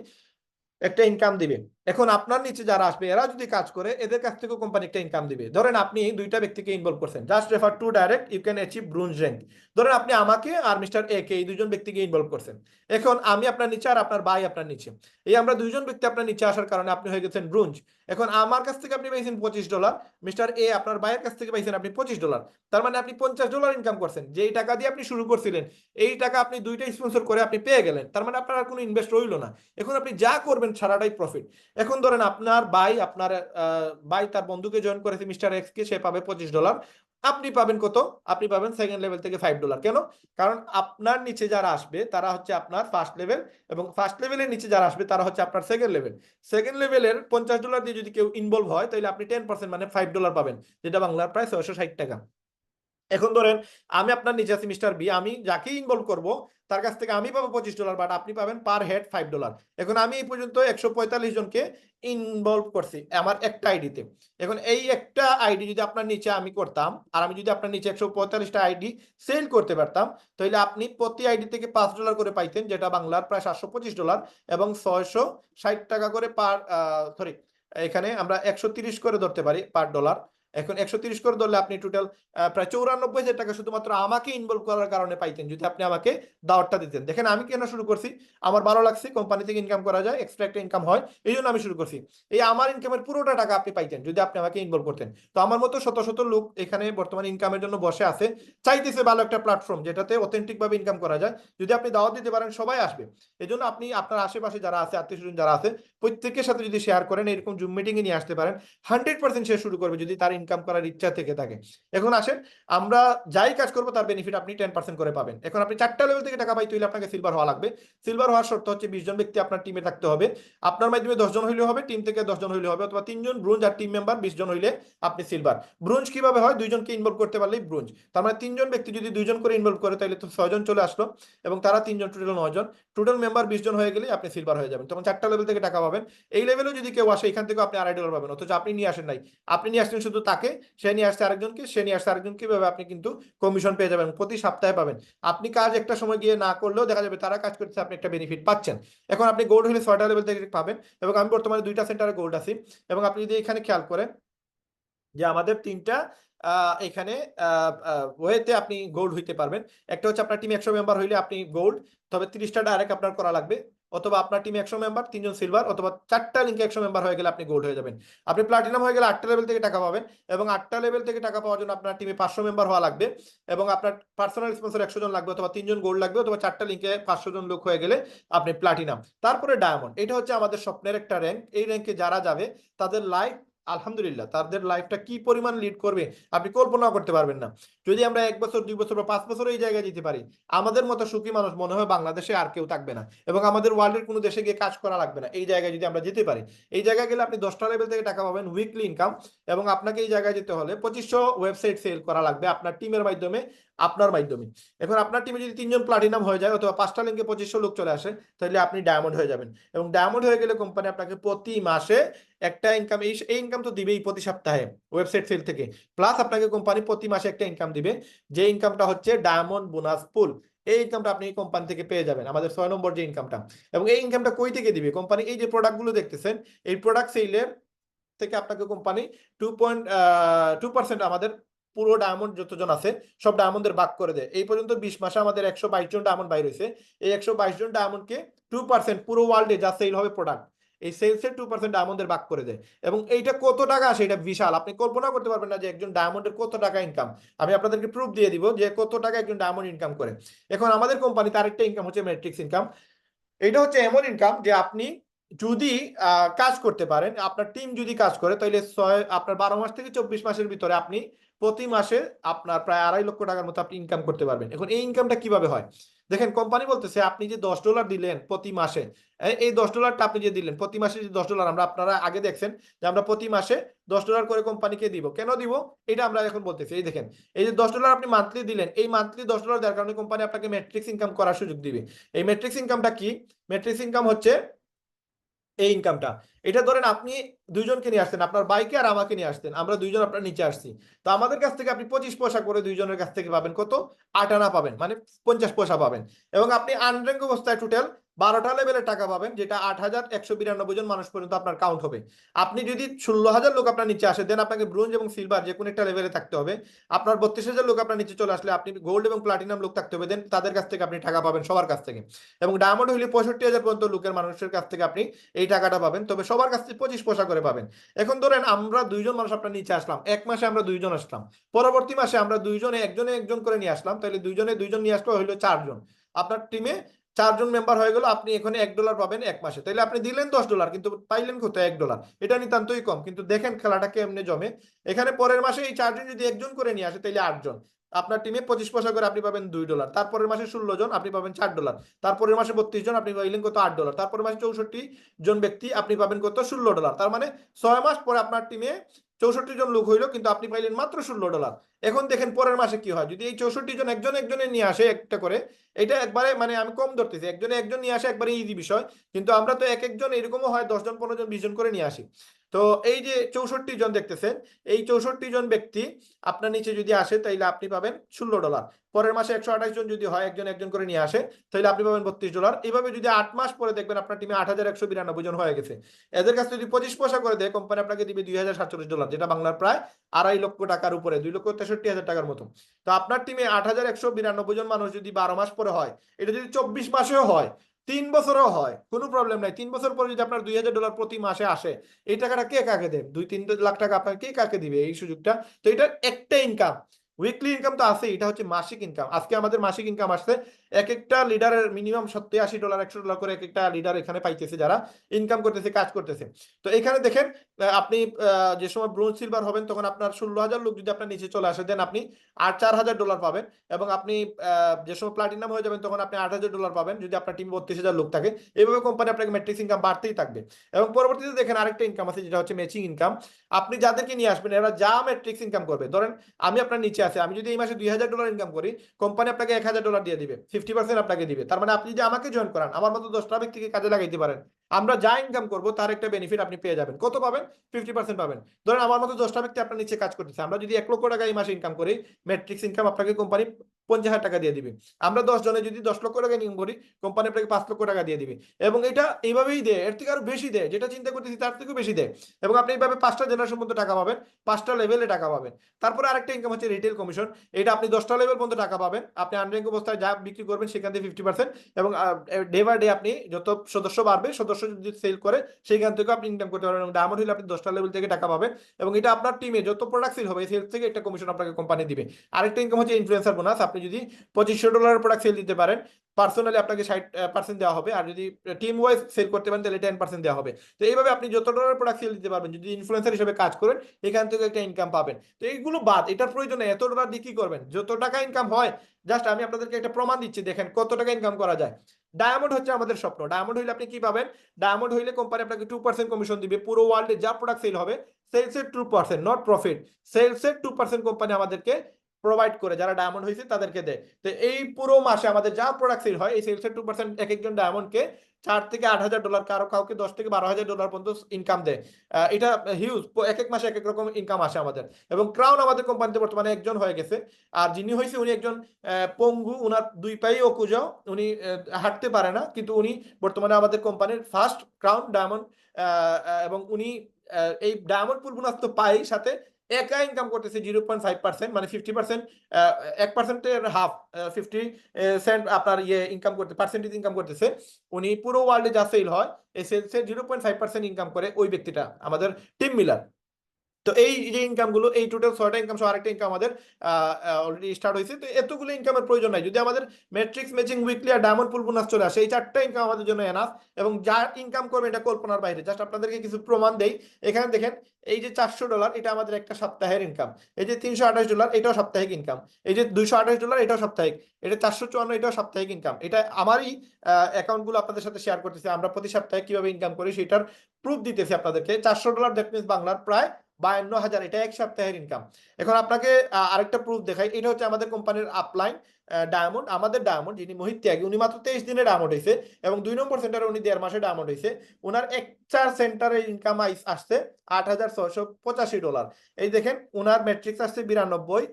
একটা ইনকাম দিবে। এখন আপনার নিচে যারা আসবে এরা যদি কাজ করে, এদের কাছ থেকেও কোম্পানি একটা ইনকাম দিবে। ধরেন আপনি দুইটা ব্যক্তিকে ইনভলভ করছেন, just refer two direct you can achieve bronze rank. ধরেন আপনি আমাকে আর মিস্টার এ কে, এই দুজন ব্যক্তিকে ইনভলভ করছেন। এখন আমি আপনার নিচে আর আপনার ভাই আপনার নিচে, এই আমরা দুইজন ব্যক্তি আপনার নিচে আসার কারণে আপনি হয়ে গেছেন ব্রোঞ্জ। এখন আমার কাছ থেকে আপনি পাইছেন $25, মিস্টার এ আপনার ভাইয়ের কাছ থেকে পাইছেন আপনি $25। তার মানে আপনি $50 ইনকাম করছেন, যেই টাকা দিয়ে আপনি শুরু করছিলেন এই টাকা আপনি দুইটা স্পন্সর করে আপনি পেয়ে গেলেন। তার মানে আপনার আর কোনো ইনভেস্ট রইলো না, এখন আপনি যা করবেন সারাটাই প্রফিট। এখন ধরেন আপনার ভাই তার বন্ধুকে জয়েন করেছে মিস্টার এক্স কে, সে পাবে $25, আপনি পাবেন কত? আপনি পাবেন সেকেন্ড লেভেল থেকে $5। কেন? কারণ আপনার নিচে যারা আসবে তারা হচ্ছে আপনার ফার্স্ট লেভেল, এবং ফার্স্ট লেভেলের নিচে যারা আসবে তারা হচ্ছে আপনার সেকেন্ড লেভেল। সেকেন্ড লেভেলের $50 দিয়ে যদি কেউ ইনভলভ হয় তাহলে আপনি 10% মানে $5 পাবেন, যেটা বাংলার প্রায় 660 টাকা। এখন ধরেন আমি আপনার নিচে আছি মিস্টার বি, আমি যাকে ইনভলভ করব তার কাছ থেকে আমি পাবো $25, বাট আপনি পাবেন পার হেড $5। এখন আমি এই পর্যন্ত 145 জনকে ইনভলভ করছি আমার একটা আইডিতে। এখন এই একটা আইডি যদি আপনার নিচে আমি করতাম, আর আমি যদি আপনার নিচে 145টা আইডি সেল করতে পারতাম, তাহলে আপনি প্রতি আইডি থেকে $5 করে পাইতেন, যেটা বাংলার প্রায় $725 এবং 660 টাকা করে পার, সরি এখানে আমরা 130 করে ধরতে পারি পার ডলার। এখন 130 করে ধরলে আপনি টোটাল প্রায় 94,000 টাকা শুধুমাত্র আমাকে ইনভলভ করার কারণে পাইতেন, যদি আপনি আমাকে দাওয়াতটা দিতেন। দেখেন আমি কেন শুরু করছি, আমার ভালো লাগছে, কোম্পানি থেকে ইনকাম করা যায়, এক্সট্রা একটা ইনকাম হয়, এই জন্য আমি শুরু করছি। এই আমার ইনকামের পুরোটা টাকা আপনি পাইতেন যদি আপনি আমাকে ইনভলভ করতেন। তো আমার মতো শত শত লোক এখানে বর্তমানে ইনকামের জন্য বসে আছে, চাইতেছে ভালো একটা প্ল্যাটফর্ম যেটাতে অথেন্টিক ভাবে ইনকাম করা যায়। যদি আপনি দাওয়াত দিতে পারেন সবাই আসবে। এই জন্য আপনি আপনার আশেপাশে যারা আছে, আত্মীয় স্বজন যারা আছে, প্রত্যেকের সাথে যদি শেয়ার করেন, এরকম জুম মিটিং এ নিয়ে আসতে পারেন, 100% সে শুরু করবে যদি তার ইনকাম করার ইচ্ছা থেকে থাকে। এখন আসেন, আমরা যাই কাজ করবো তার বেনিফিট আপনি 10% করে পাবেন। এখন আপনি 4টা লেভেল থেকে টাকা পাইতে হলে আপনাকে সিলভার হওয়া লাগবে। সিলভার হওয়ার শর্ত হচ্ছে 20 জন ব্যক্তি আপনার টিমে থাকতে হবে, আপনার মাধ্যমে 10 জন হইলে হবে, টিম থেকে 10 জন হইলে হবে, অথবা 3 জন ব্রোঞ্জ আর টিম মেম্বার 20 জন হইলে আপনি সিলভার। ব্রোঞ্জ কিভাবে হয়? 2 জনকে ইনভলভ করতে পারলেই ব্রোঞ্জ। তার মানে 3 জন ব্যক্তি যদি 2 জন করে ইনভলভ করে তাহলে তো 6 জন চলে আসলো, এবং তারা 3 জন, টোটাল 9 জন, টোটাল মেম্বার 20 জন হয়ে গেলে আপনি সিলভার হয়ে যাবেন। তখন 4টা লেভেল থেকে টাকা পাবেন। এই লেভেলেও যদি কেউ আসে এখান থেকে আপনি $2.5 পাবেন, অথচ আপনি নিয়ে আসেন নাই, আপনি নিয়ে আসছেন শুধু তাকে, সে নিয়ে আসছে আরেকজনকে, সে নিয়ে আসছে আরেকজনকে, ভাবে আপনি কিন্তু কমিশন পেয়ে যাবেন, প্রতি সপ্তাহে পাবেন। আপনি কাজ একটা সময় গিয়ে না করলেও দেখা যাবে তারা কাজ করতে, আপনি একটা বেনিফিট পাচ্ছেন। এখন আপনি গোল্ড হলে 6টা লেভেল থেকে পাবেন, এবং আমি বর্তমানে 2টা সেন্টারে গোল্ড আছি। এবং আপনি যদি এখানে খেয়াল করেন যে আমাদের 3টা এখানে ওয়েতে আপনি গোল্ড হইতে পারবেন। একটা হচ্ছে আপনার টিম 100 মেম্বার হইলে আপনি গোল্ড, তবে 30টা ডাইরেক্ট আপনার করা লাগবে, অথবা আপনার টিম 100 মেম্বার 3 জন সিলভার, অথবা 4টা লিঙ্কে 100 মেম্বার হয়ে গেলে আপনি গোল্ড হয়ে যাবেন। আপনি প্লাটিনাম হয়ে গেলে 8টা লেভেল থেকে টাকা পাবেন, এবং 8টা লেভেল থেকে টাকা পাওয়ার জন্য আপনার টিমে 500 মেম্বার হওয়া লাগবে, এবং আপনার পার্সোনাল স্পন্সর 100 জন লাগবে, অথবা 3 জন গোল্ড লাগবে, অথবা 4টা লিঙ্কে 500 জন লোক হয়ে গেলে আপনি প্লাটিনাম। তারপরে ডায়মন্ড, এটা হচ্ছে আমাদের স্বপ্নের একটা র্যাঙ্ক। এই র্যাঙ্কে যারা যাবে তাদের লাইফ, আলহামদুলিল্লাহ, তাদের লাইফটা কি পরিমাণ লিড করবে আপনি কল্পনা করতে পারবেন না। যদি আমরা 1 বছর 2 বছর বা 5 বছর এই জায়গায় যেতে পারি, আমাদের মতো সুখী মানুষ মনে হয় বাংলাদেশে আর কেউ থাকবে না, এবং আমাদের ওয়ার্ল্ডের কোনো দেশে গিয়ে কাজ করা লাগবে না। এই জায়গায় যদি আমরা যেতে পারি, এই জায়গায় গেলে আপনি 10টা লেভেল থেকে টাকা পাবেন উইকলি ইনকাম, এবং আপনাকে এই জায়গায় যেতে হলে 2500 ওয়েবসাইট সেল করা লাগবে আপনার টিমের মাধ্যমে, আপনার মাধ্যমে। এখন আপনার টিমে যদি 3 জন প্লাটিনাম হয়ে যায়, অথবা 5টা লিঙ্কে 2500 লোক চলে আসে, তাহলে আপনি ডায়মন্ড হয়ে যাবেন। এবং ডায়মন্ড হয়ে গেলে কোম্পানি আপনাকে প্রতি মাসে একটা ইনকাম, এই ইনকাম তো দিবেই প্রতি সপ্তাহে ওয়েবসাইট সেল থেকে, প্লাস আপনাকে কোম্পানি প্রতি মাসে একটা ইনকাম দিবে, যে ইনকামটা হচ্ছে ডায়মন্ড বোনাস পুল। এই ইনকামটা আপনি কোম্পানি থেকে পেয়ে যাবেন, আমাদের 6 নম্বর যে ইনকামটা। এবং এই ইনকামটা কই থেকে দিবে কোম্পানি? এই যে প্রোডাক্টগুলো দেখতেছেন, এই প্রোডাক্ট সেলের থেকে আপনাকে কোম্পানি 2.2% আমাদের পুরো ডায়মন্ড যতজন আছে সব ডায়মন্ডের ভাগ করে দেয়। এই পর্যন্ত 20 মাসে আমাদের 122 জন ডায়মন্ড বাইর হয়েছে। এই 122 জন ডায়মন্ডকে 2% পুরো ওয়ার্ল্ডে যা সেল হবে প্রোডাক্ট, এই সেলসের 2% ডায়মন্ডের ভাগ করে দেয়। এবং এইটা কত টাকা আসে, এটা বিশাল, আপনি কল্পনা করতে পারবেন না যে একজন ডায়মন্ডের কত টাকা ইনকাম। আমি আপনাদেরকে প্রুফ দিয়ে দিব যে কত টাকা একজন ডায়মন্ড ইনকাম করে। এখন আমাদের কোম্পানিতে আরেকটা ইনকাম হচ্ছে ম্যাট্রিক্স ইনকাম। এটা হচ্ছে এমন ইনকাম যে আপনি যদি কাজ করতে পারেন, আপনার টিম যদি কাজ করে, তাহলে আপনার 12 মাস থেকে 24 মাসের ভিতরে আপনি প্রতি মাসে আপনার প্রায় 2.5 লক্ষ টাকার মতো আপনি ইনকাম করতে পারবেন। এখন এই ইনকামটা কিভাবে হয়? দেখেন কোম্পানি বলতেছে আপনি যে $10 দিলেন প্রতি মাসে, এই $10টা আপনি যে দিলেন প্রতি মাসে যে $10, আপনারা আগে দেখছেন যে আমরা প্রতি মাসে $10 করে কোম্পানিকে দিব। কেন দিব এটা আমরা এখন বলতেছি। এই দেখেন, এই যে $10 আপনি মান্থলি দিলেন, এই মান্থলি $10 দেওয়ার কারণে কোম্পানি আপনাকে ম্যাট্রিক্স ইনকাম করার সুযোগ দিবে। এই ম্যাট্রিক্স ইনকামটা কি? ম্যাট্রিক্স ইনকাম হচ্ছে এই ইনকামটা। এটা ধরেন আপনি দুইজনকে নিয়ে আসতেন, আপনার বাইকে আর আমাকে নিয়ে আসতেন, আমরা দুইজন আপনার নিচে আসছি। তো আমাদের কাছ থেকে আপনি 25 পয়সা করে দুইজনের কাছ থেকে পাবেন কত? 8 আনা পাবেন, মানে 50 পয়সা পাবেন। এবং আপনি আনর্যাঙ্ক অবস্থায় টোটাল 12টা লেভেলের টাকা পাবেন, যেটা 8,192 জন মানুষ পর্যন্ত আপনার কাউন্ট হবে। আপনি যদি 16,000 লোক আপনার নিচে আসে, দেন আপনাকে ব্রোঞ্জ এবং সিলভার যে কোনো একটা লেভেলে থাকতে হবে। আপনার 32,000 লোক আপনার নিচে চলে আসলে আপনি গোল্ড এবং প্লাটিনাম লোক থাকতে হবে, দেন তাদের কাছ থেকে আপনি টাকা পাবেন সবার কাছ থেকে। এবং ডায়মন্ড হইলে 65,000 পর্যন্ত লোকের মানুষের কাছ থেকে আপনি এই টাকাটা পাবেন, তবে সবার কাছ থেকে 25 পয়সা করে পাবেন। এখন ধরেন আমরা দুইজন মানুষ আপনার নিচে আসলাম, এক মাসে আমরা দুইজন আসলাম, পরবর্তী মাসে আমরা দুইজনে একজনে একজন করে নিয়ে আসলাম, তাহলে দুইজনে দুইজন নিয়ে আসলে হইলো 4 জন। আপনার টিমে 4 জন মেম্বার হয়ে গেল, আপনি এখানে $1 পাবেন এক মাসে। তাহলে আপনি দিলেন $10 কিন্তু পাইলেন কত? $1। এটা নিতান্তই কম, কিন্তু দেখেন খেলাটা কেমনে জমে। এখানে পরের মাসে এই 4 জন যদি একজন করে নিয়ে আসে তাহলে 8 জন। আপনার টিমে 25 পয়সা করে আপনি পাবেন $2। তারপরের মাসে 16 জন আপনি পাবেন $4। তারপরের মাসে 32 জন আপনি পাইলেন কত? $8। তারপরের মাসে 64 জন ব্যক্তি আপনি পাবেন কত? $16। তার মানে 6 মাস পরে আপনার টিমে 64 জন লোক হইলো, কিন্তু আপনি পাইলেন মাত্র $16। এখন দেখেন পরের মাসে কি হয়, যদি এই 64 জন একজন একজনে নিয়ে আসে একটা করে, এটা একবারে মানে আমি কম ধরতেছি, একজনে একজন নিয়ে আসে একবারে ইজি বিষয়। কিন্তু আমরা তো এক একজন এরকমও হয় 10 জন 15 জন 20 জন করে নিয়ে আসি। তো এই যে 64 জন দেখতেছেন, এই 64 জন ব্যক্তি আপনার নিচে যদি আসে তাইলে আপনি পাবেন $16। পরের মাসে 128 জন যদি হয়, একজন একজন করে নিয়ে আসে, তাহলে আপনি পাবেন $32। এইভাবে যদি 8 মাস পরে দেখবেন আপনার টিমে 8,192 জন হয়ে গেছে। এদের কাছে যদি 25 পয়সা করে দেয়, কোম্পানি আপনাকে দিবে $2,047, যেটা বাংলার প্রায় 2.5 লক্ষ টাকার উপরে, 2,63,000 টাকার মতো। তো আপনার টিমে 8,192 জন মানুষ যদি 12 মাস পরে হয়, এটা যদি 24 মাসেও হয়, 3 বছরও হয়, কোনো প্রবলেম নাই। 3 বছর পরে যদি আপনার $2,000 প্রতি মাসে আসে, এই টাকাটা কে কাকে দেবে? 2-3 লাখ টাকা আপনার কে কাকে দিবে এই সুযোগটা? তো এটা একটা ইনকাম। উইকলি ইনকাম তো আছে, এটা হচ্ছে মাসিক ইনকাম। আজকে আমাদের মাসিক ইনকাম আসছে, এক একটা লিডারের মিনিমাম $70-80 $100 করে এক একটা লিডার এখানে পাইতেছে, যারা ইনকাম করতেছে, কাজ করতেছে। তো এখানে দেখেন আপনি যে সময় ব্রোঞ্জ সিলভার হবেন তখন আপনার 16,000 লোক যদি আপনার নিচে চলে আসে, দেন আপনি আর $4,000 পাবেন। এবং আপনি যে সময় প্লাটিনাম হয়ে যাবেন তখন আপনি $8,000 পাবেন, যদি আপনার টিম 32,000 লোক থাকে। এইভাবে কোম্পানি আপনাকে ম্যাট্রিক্স ইনকাম বাড়তেই থাকবে। এবং পরবর্তীতে দেখেন আরেকটা ইনকাম আছে, যেটা হচ্ছে ম্যাচিং ইনকাম। আপনি যাদেরকে নিয়ে আসবেন এরা যা ম্যাট্রিক্স ইনকাম করবে, ধরেন আমি আপনার নিচে আছে, আমি যদি এই মাসে $2,000 ইনকাম করি, কোম্পানি আপনাকে $1,000 দিয়ে দিবে, 50% আপনাকে দিবে। তার মানে আপনি যদি আমাকে জয়েন করান, আমার মতো 10টা ব্যক্তিকে কাজে লাগাইতে পারেন, আমরা যা ইনকাম করবো তার একটা বেনিফিট আপনি পেয়ে যাবেন। কত পাবেন? 50% পাবেন। ধরেন আমার মতো 10টা ব্যক্তি আপনার নিচে কাজ করতেছে, আমরা যদি 1 লক্ষ টাকা এই মাসে ইনকাম করি, ম্যাট্রিক্স ইনকাম আপনাকে কোম্পানি 50,000 টাকা দিয়ে দিবে। আমরা 10 জনে যদি 10 লক্ষ টাকা ইনকাম করি, কোম্পানি আপনাকে 5 লক্ষ টাকা দিয়ে দিবে। এবং এটা এইভাবেই দেয়, এর থেকে আরো বেশি দেয়, যেটা চিন্তা করতেছি তার থেকেও বেশি দেয়। এবং আপনি এইভাবে 5টা জেনারেশন পর্যন্ত টাকা পাবেন, 5টা লেভেলে টাকা পাবেন। তারপরে আরেকটা ইনকাম হচ্ছে রিটেল কমিশন। এটা আপনি 10টা লেভেল পর্যন্ত টাকা পাবেন, আপনি আনর্যাঙ্ক অবস্থায় যা বিক্রি করবেন সেখান থেকে 50%। এবং ডে বাই ডে আপনি যত সদস্য বাড়বে, সদস্য যদি সেল করে সেইখান থেকে আপনি ইনকাম করতে পারবেন। এবং ডায়মন্ড হলে আপনি 10টা লেভেল থেকে টাকা পাবেন। এবং এটা আপনার টিমে যত প্রোডাক্ট সেল হবে সেল থেকে একটা কমিশন আপনাকে কোম্পানি দিবে। আরেকটা ইনকাম হচ্ছে ইনফ্লুয়েন্সার বোনাস। আপনি যদি $2,500 প্রোডাক্ট সেল দিতে পারেন, পার্সোনালি আপনাকে 60% দেওয়া হবে। আর যদি টিম ওয়াইজ সেল করতে পারেন তাহলে 10% দেওয়া হবে। তো এইভাবে আপনি যত ডলার প্রোডাক্ট সেল দিতে পারবেন, যদি ইনফ্লুয়েন্সার হিসেবে কাজ করেন, এখান থেকে একটা ইনকাম পাবেন। তো এইগুলো বাদ, এটার প্রয়োজন নেই। $1 দিয়ে কি করবেন? যত টাকা ইনকাম হয়, জাস্ট আমি আপনাদেরকে একটা প্রমাণ দিচ্ছি, দেখেন কত টাকা ইনকাম করা যায়। ডায়মন্ড হচ্ছে আমাদের স্বপ্ন। ডায়মন্ড হইলে আপনি কি পাবেন? ডায়মন্ড হইলে কোম্পানি আপনাকে 2% কমিশন দিবে। পুরো ওয়ার্ল্ডে যা প্রোডাক্ট সেল হবে, সেলসের 2%, নট প্রফিট, সেলসের 2% কোম্পানি আমাদেরকে প্রোভাইড করে, যারা ডায়মন্ড হয়েছে তাদেরকে দেয়। তো এই পুরো মাসে আমাদের যা প্রোডাক্ট সেল হয়, এই সেলসের 2% এক একজন ডায়মন্ডকে $4,000-8,000, কারো কাউকে $10,000-12,000 পর্যন্ত ইনকাম দেয়। এটা হিউজ। এক এক মাসে এক এক রকম ইনকাম আসে আমাদের। এবং ক্রাউন আমাদের কোম্পানিতে বর্তমানে একজন হয়ে গেছে। আর যিনি হয়েছে উনি একজন পঙ্গু, উনার 2 পাই অকুজো, উনি হাঁটতে পারে না, কিন্তু উনি বর্তমানে আমাদের কোম্পানির ফার্স্ট ক্রাউন ডায়মন্ড। এবং উনি এই ডায়মন্ড পুল বোনাস তো পাই, সাথে একা ইনকাম করতেছে 0.5%, মানে 50%, 1%-এর হাফ, 50 সেন্ট আপনার ইয়ে ইনকাম করতে, পার্সেন্টেজ ইনকাম করতেছে। উনি পুরো ওয়ার্ল্ডে যা সেল হয় এই সেলসের 0.5% ইনকাম করে ওই ব্যক্তিটা, আমাদের টিম মিলার। তো এই যে ইনকাম গুলো, এই টোটাল 6টা ইনকাম সহ আরেকটা ইনকাম আমাদের অলরেডি স্টার্ট হয়েছে। তো এতগুলো ইনকামের প্রয়োজন নাই, যদি আমাদের ম্যাট্রিক্স ম্যাচিং উইকলি আর ডায়মন্ড পুল বোনাস চলে আসে, এই 4টা ইনকাম আমাদের জন্য এনাফ। এবং যা ইনকাম করবে এটা কল্পনার বাইরে। জাস্ট আপনাদেরকে কিছু প্রমাণ দেই। এখানে দেখেন, এই যে $400 এটা আমাদের একটা সপ্তাহের ইনকাম, এই যে $328 এটাও সাপ্তাহিক ইনকাম, এই যে $228 এটাও সাপ্তাহিক, এটা 454 এটাও সাপ্তাহিক ইনকাম। এটা আমারই অ্যাকাউন্ট গুলো আপনাদের সাথে শেয়ার করতেছি, আমরা প্রতি সপ্তাহে কিভাবে ইনকাম করি সেটার প্রুফ দিতেছি আপনাদেরকে। $400 দ্যাট মিনস বাংলার প্রায় 52,000, এটা এক সপ্তাহের ইনকাম। এখন আপনাকে আরেকটা প্রুফ দেখাই। এটা হচ্ছে আমাদের কোম্পানির আপলাইন ডায়মন্ড। আমাদের ডায়মন্ড যিনি মোহিত ত্যাগী, উনি মাত্র 23 দিনে ডায়মন্ড হয়েছে, এবং 2 নম্বর সেন্টারে উনি 1.5 মাসে ডায়মন্ড হয়েছে। ওনার একটা সেন্টারের ইনকাম আসছে $8,685। এই দেখেন, ওনার ম্যাট্রিক্স আসছে 92,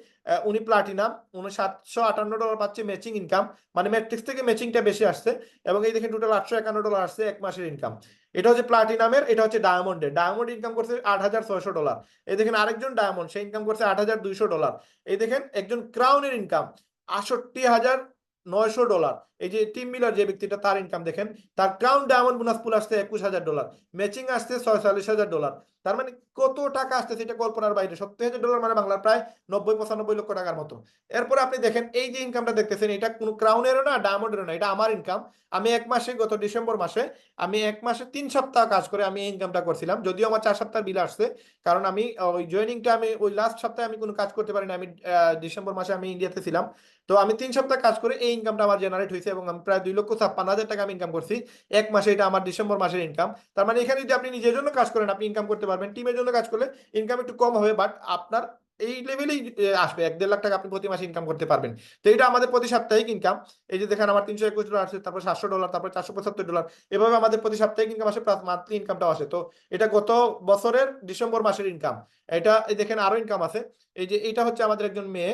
উনি প্লাটিনাম, উনি $758 পাচ্ছে ম্যাচিং ইনকাম, মানে ম্যাট্রিক্স থেকে ম্যাচিংটা বেশি আসছে। এবং এই দেখেন টোটাল $851 আসছে এক মাসের ইনকাম। এটা হচ্ছে প্লাটিনামের, এটা হচ্ছে ডায়মন্ডের। ডায়মন্ড ইনকাম করছে $8,600। এই দেখেন আরেকজন ডায়মন্ড, সে ইনকাম করছে $8,200। এই দেখেন একজন ক্রাউনের ইনকাম $68,900। এই যে টিম মিলার যে ব্যক্তিটা, তার ইনকাম দেখেন, তার ক্রাউন ডায়মন্ড বোনাস পুল আসছে $21,000, ম্যাচিং আসছে $46,000। তার মানে কত টাকা আসছে সেটা কল্পনার বাইরে। $70,000 মানে বাংলার প্রায় 90-95 লক্ষ টাকার মতো। এরপর আপনি দেখেন, এই যে ইনকামটা দেখতেছেন, এটা কোনো ক্রাউনেরও না, ডায়মন্ডেরও না, এটা আমার ইনকাম। আমি এক মাসে, গত ডিসেম্বর মাসে, আমি এক মাসে 3 সপ্তাহ কাজ করে আমি এই ইনকামটা করছিলাম। যদিও আমার 4 সপ্তাহ বিল আসছে, কারণ আমি ওই জয়েনিংটা আমি ওই লাস্ট সপ্তাহে আমি কোনো কাজ করতে পারি না। আমি ডিসেম্বর মাসে আমি ইন্ডিয়াতে ছিলাম। তো আমি 3 সপ্তাহ কাজ করে এই ইনকামটা আমার জেনারেট হয়েছে, এবং আমি প্রায় 2,56,000 টাকা আমি ইনকাম করছি এক মাসে। এটা আমার ডিসেম্বর মাসের ইনকাম। তার মানে এখানে যদি আপনি নিজের জন্য কাজ করেন, আপনি ইনকাম করতে পারবেন। টিমের জন্য কাজ করলে ইনকাম একটু কম হবে, বাট আপনার এই লেভেলেই আসবে। 1-1.5 লাখ টাকা আপনি প্রতি মাসে ইনকাম করতে পারবেন। তো এটা আমাদের প্রতি সাপ্তাহিক ইনকাম। এই যে দেখেন, আমার $321 আসছে, তারপর $700, তারপর $475। এভাবে আমাদের প্রতি সাপ্তাহিক ইনকাম আসে, প্লাস মান্থলি ইনকামটাও আসে। তো এটা গত বছরের ডিসেম্বর মাসের ইনকাম। এটা এই দেখেন আরো ইনকাম আছে। এই যে এটা হচ্ছে আমাদের একজন মেয়ে,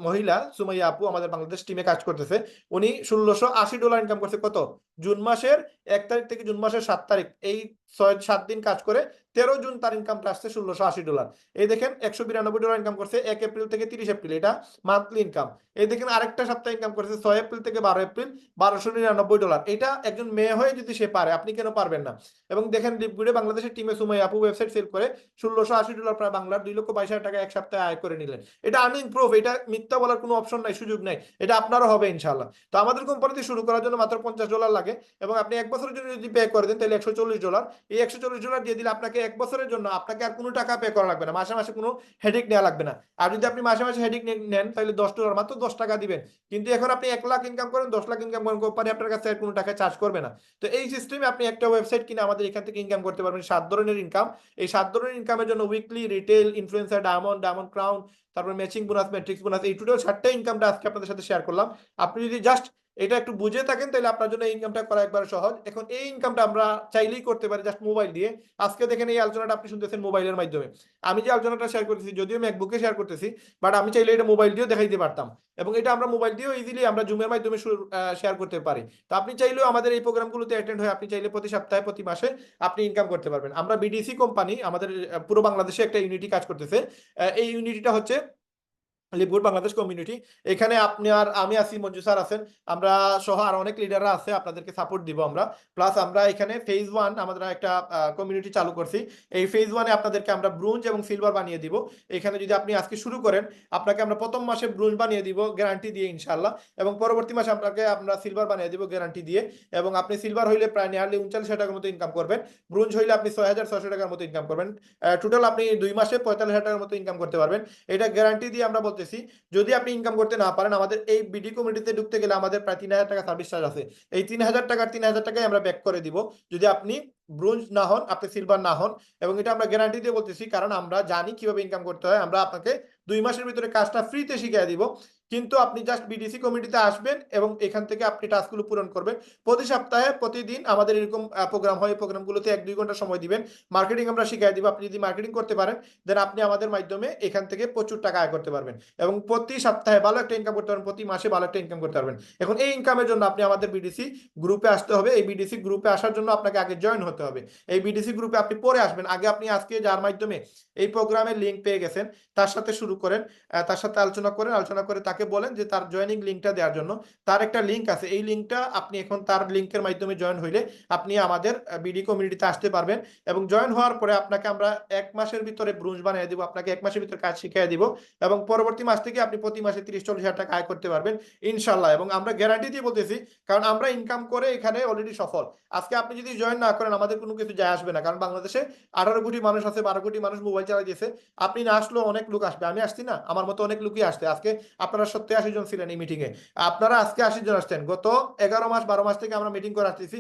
মহিলা সুমাইয়া আপু, আমাদের বাংলাদেশ টিমে কাজ করতেছে। উনি $1,680 ইনকাম করছে কত, জুন মাসের 1 তারিখ থেকে জুন মাসের 7 তারিখ, এই 6-7 দিন কাজ করে 13 জুন তার ইনকামটা আসছে $1,680। এই দেখেন $192 ইনকাম করছে 1 এপ্রিল থেকে 30 এপ্রিল, এটা মান্থলি ইনকাম। এই দেখেন আরেকটা সপ্তাহ ইনকাম করেছে 6 এপ্রিল থেকে 12 এপ্রিল, $1,299। এটা একজন মেয়ে হয়ে যদি সে পারে, আপনি কেন পারবেন না? এবং দেখেন লিপগুড়ে বাংলাদেশের টিমে সুমাইয়া আপু ওয়েবসাইট সেল করে $1,680, প্রায় বাংলার 2,22,000 টাকা এক সপ্তাহে আয় করে নিলেন। এটা আর্নিং প্রুফ, এটা মিথ্যা বলার কোনো অপশন নাই, সুযোগ নাই। এটা আপনারও হবে ইনশাআল্লাহ। তো আমাদের কোম্পানিতে শুরু করার জন্য মাত্র $50 লাগে, এবং আপনি এক বছরের জন্য যদি পে করে দেন তাহলে $140। এই $140 দিয়ে দিলে আপনাকে এক বছরের জন্য আপনাকে আর কোনো টাকা পে করা লাগবে না, মাসে মাসে কোনো হেডেক নেওয়া লাগবে না। আর যদি আপনি মাসে মাসে হেডেক নেন তাহলে $10, মাত্র $10 দিবেন। কিন্তু এখন আপনি 1 লাখ ইনকাম করেন, 10 লাখ ইনকাম করেন, কোম্পানি আপনার কাছে আর কোনো টাকা চার্জ করবে না। তো এই সিস্টেমে আপনি একটা ওয়েবসাইট কিনে আমাদের এখান থেকে ইনকাম করতে পারবেন 7 ধরনের ইনকাম। এই 7 ধরনের ইনকামের জন্য weekly, retail, influencer, diamond, diamond crown, তারপর ম্যাচিং বোনাস, ম্যাট্রিক্স বোনাস, এই টোটাল 7টা ইনকামটা আজকে আপনাদের সাথে শেয়ার করলাম। আপনি যদি জাস্ট এটা একটু বুঝে থাকেন তাহলে আপনার জন্য এই ইনকামটা করা একবার সহজ। এখন এই ইনকামটা আমরা চাইলেই করতে পারি জাস্ট মোবাইল দিয়ে। আজকে দেখেন এই আলোচনাটা আপনি শুনতেছেন মোবাইলের মাধ্যমে। আমি যে আলোচনাটা শেয়ার করতেছি, যদিও ম্যাকবুকে শেয়ার করতেছি, বাট আমি চাইলে এটা মোবাইল দিয়েও দেখাইতে পারতাম। এবং এটা আমরা মোবাইল দিয়েও ইজিলি আমরা জুমের মাধ্যমে শেয়ার করতে পারি। তো আপনি চাইলেও আমাদের এই প্রোগ্রামগুলোতে অ্যাটেন্ড হয়ে আপনি চাইলে প্রতি সপ্তাহে, প্রতি মাসে আপনি ইনকাম করতে পারবেন। আমরা বিডিসি কোম্পানি, আমাদের পুরো বাংলাদেশে একটা ইউনিটি কাজ করতেছে। এই ইউনিটিটা হচ্ছে লিপগুড বাংলাদেশ কমিউনিটি। এখানে আপনি আর আমি আছি, মঞ্জু স্যার আছেন, আমরা সহ আর অনেক লিডাররা আছে, আপনাদেরকে সাপোর্ট দিব আমরা। প্লাস আমরা এখানে ফেজ 1 আমরা একটা কমিউনিটি চালু করছি। এই ফেজ 1-এ আপনাদেরকে আমরা ব্রোঞ্জ এবং সিলভার বানিয়ে দিব। এখানে যদি আপনি আজকে শুরু করেন, আপনাকে আমরা প্রথম মাসে ব্রোঞ্জ বানিয়ে দিব গ্যারান্টি দিয়ে ইনশাআল্লাহ, এবং পরবর্তী মাসে আপনাকে আমরা সিলভার বানিয়ে দিব গ্যারান্টি দিয়ে। এবং আপনি সিলভার হইলে প্রায় নিয়ারলি 39,000 টাকার মতো ইনকাম করবেন। ব্রোঞ্জ হইলে আপনি 6,600 টাকার মতো ইনকাম করবেন। টোটাল আপনি 2 মাসে 45,000 টাকার মতো ইনকাম করতে পারবেন। এটা গ্যারান্টি দিয়ে আমরা বলতেছি। যদি আপনি ইনকাম করতে না পারেন, আমাদের এই বিডি কমিউনিটিতে ঢুকতে গেলে আমাদের প্রায় 3,000 টাকা সার্ভিস চার্জ আছে। এই 3,000 টাকায় আমরা ব্যাক করে দিব যদি আপনি ব্রোঞ্জ না হন, আপনি সিলভার না হন। এবং এটা আমরা গ্যারান্টি দিয়ে বলতেছি, কারণ আমরা জানি কিভাবে ইনকাম করতে হয়। আমরা আপনাকে 2 মাসের ভিতরে কাজটা ফ্রিতে শিখিয়ে দিব। কিন্তু আপনি জাস্ট বিডিসি কমিউনিটিতে আসবেন এবং এখান থেকে আপনি টাস্কগুলো পূরণ করবেন। প্রতি সপ্তাহে প্রতিদিন আমাদের এরকম প্রোগ্রাম হয়। প্রোগ্রামগুলোতে 1-2 ঘন্টা সময় দিবেন। মার্কেটিং আমরা শিখিয়ে দিব। আপনি যদি মার্কেটিং করতে পারেন, দেন আপনি আমাদের মাধ্যমে এখান থেকে প্রচুর টাকা আয় করতে পারবেন, এবং প্রতি সপ্তাহে ভালো একটা ইনকাম করতে পারবেন, প্রতি মাসে ভালো একটা ইনকাম করতে পারবেন। এখন এই ইনকামের জন্য আপনি আমাদের বিডিসি গ্রুপে আসতে হবে। এই বিডিসি গ্রুপে আসার জন্য আপনাকে আগে জয়েন হতে হবে। এই বিডিসি গ্রুপে আপনি পরে আসবেন, আগে আপনি আজকে যার মাধ্যমে এই প্রোগ্রামের লিঙ্ক পেয়ে গেছেন তার সাথে শুরু করেন, তার সাথে আলোচনা করেন, আলোচনা করে তাকে তাকে বলেন যে তার জয়েনিং লিঙ্কটা দেওয়ার জন্য। তার একটা লিঙ্ক আছে, এই লিঙ্কটা আপনি এখন তার লিঙ্কের মাধ্যমে জয়েন হইলে আপনি আমাদের বিডি কমিউনিটিতে আসতে পারবেন। এবং জয়েন হওয়ার পরে আপনাকে আমরা 1 মাসের ভিতরে ব্রুঞ্জ বানিয়ে দিব, আপনাকে 1 মাসের ভিতরে কাজ শিখিয়ে দিব, এবং পরবর্তী মাস থেকে আপনি প্রতি মাসে 30-40 হাজার টাকা আয় করতে পারবেন ইনশাল্লাহ। এবং আমরা গ্যারান্টি দিয়ে বলতেছি, কারণ আমরা ইনকাম করে এখানে অলরেডি সফল। আজকে আপনি যদি জয়েন না করেন আমাদের কোনো কিছু যায় আসবে না, কারণ বাংলাদেশে 18 কোটি মানুষ আছে, 12 কোটি মানুষ মোবাইল চালাইতেছে। আপনি না আসলেও অনেক লোক আসবে, আমি আসছি না, আমার মতো অনেক লোকই আসছে। আজকে আপনারা 70-80 জন ছিলেন এই মিটিং এ, আপনারা আজকে 80 জন আসছেন। গত 11 মাস 12 মাস থেকে আমরা মিটিং করে আসতেছি,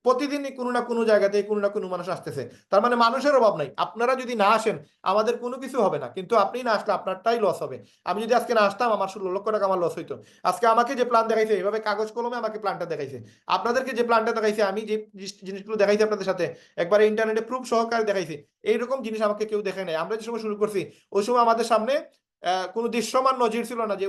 প্রতিদিনই কোনো না কোনো জায়গাতে কোনো না কোনো মানুষ আসতেছে। তার মানে মানুষের অভাব নাই। আপনারা যদি না আসেন আমাদের কোনো কিছু হবে না, কিন্তু আপনি না আসলে আপনারটাই লস হবে। আমি যদি আজকে না আসতাম আমার 16 লক্ষ টাকা আমার লস হইতো। আজকে আমাকে যে প্ল্যান দেখাইছে, এইভাবে কাগজ কলমে আমাকে প্ল্যানটা দেখাইছে, আপনাদেরকে যে প্ল্যানটা দেখাইছে, আমি যে জিনিসগুলো দেখাইছি আপনাদের সাথে একবার ইন্টারনেটে প্রুফ সহকারে দেখাইছি, এইরকম জিনিস আমাকে কেউ দেখে নাই। আমরা যে সময় শুরু করছি ওই সময় আমাদের সামনে কোনো দৃশ্যমান নজির ছিল না যে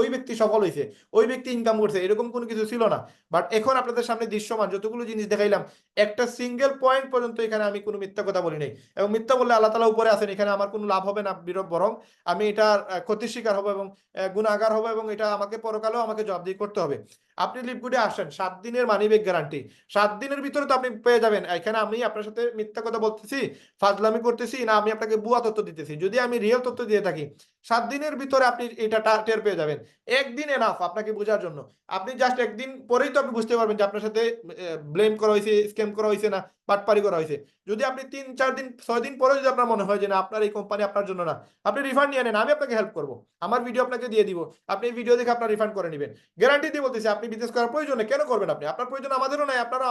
ওই ব্যক্তি সফল হয়েছে, ওই ব্যক্তি ইনকাম করছে, এরকম কোনো কিছু ছিল না। বাট এখন আপনাদের সামনে দৃশ্যমান যতগুলো জিনিস দেখাইলাম, একটা সিঙ্গেল পয়েন্ট পর্যন্ত এখানে আমি কোনো মিথ্যা কথা বলি নাই। এবং মিথ্যা বললে আল্লাহ তাআলা উপরে আছেন, এখানে আমার কোনো লাভ হবে না, বরং আমি এটার ক্ষতির শিকার হবো এবং গুনাহগার হবো, এবং এটা আমাকে পরকালেও আমাকে জবাবদিহি করতে হবে। আপনি লিপগুডে আসেন, 7 দিনের মানি ব্যাক গ্যারান্টি, 7 দিনের ভিতরে তো আপনি পেয়ে যাবেন। এখানে আমি আপনার সাথে মিথ্যা কথা বলতেছি, ফাজলামি করতেছি না, আমি আপনাকে ভুয়া তথ্য দিতেছি। যদি আমি রিয়েল তথ্য দিয়ে থাকি, 7 দিনের ভিতরে আপনি এটা টের পেয়ে যাবেন। একদিন এনাফ আপনাকে বোঝার জন্য। আপনি জাস্ট একদিন পরেই তো আপনি বুঝতে পারবেন যে আপনার সাথে ব্লেম করা হয়েছে, স্ক্যাম করা হয়েছে না বাটপারি করা হয়েছে। যদি আপনি 3-4 দিন 6 দিন পরে যদি আপনার মনে হয় যে না আপনার এই কোম্পানি আপনার জন্য না, আপনি রিফান্ড নিয়ে নেন, আমি আপনাকে হেল্প করবো, আমার ভিডিও আপনাকে দিয়ে দিব, আপনি এই ভিডিও দেখে আপনার রিফান্ড করে নেবেন। গ্যারান্টি দিয়ে বলতেছি, আপনি বিজনেস করার প্রয়োজন নেই, কেন করবেন আপনি? আপনার প্রয়োজন আমাদেরও নাই, আপনারা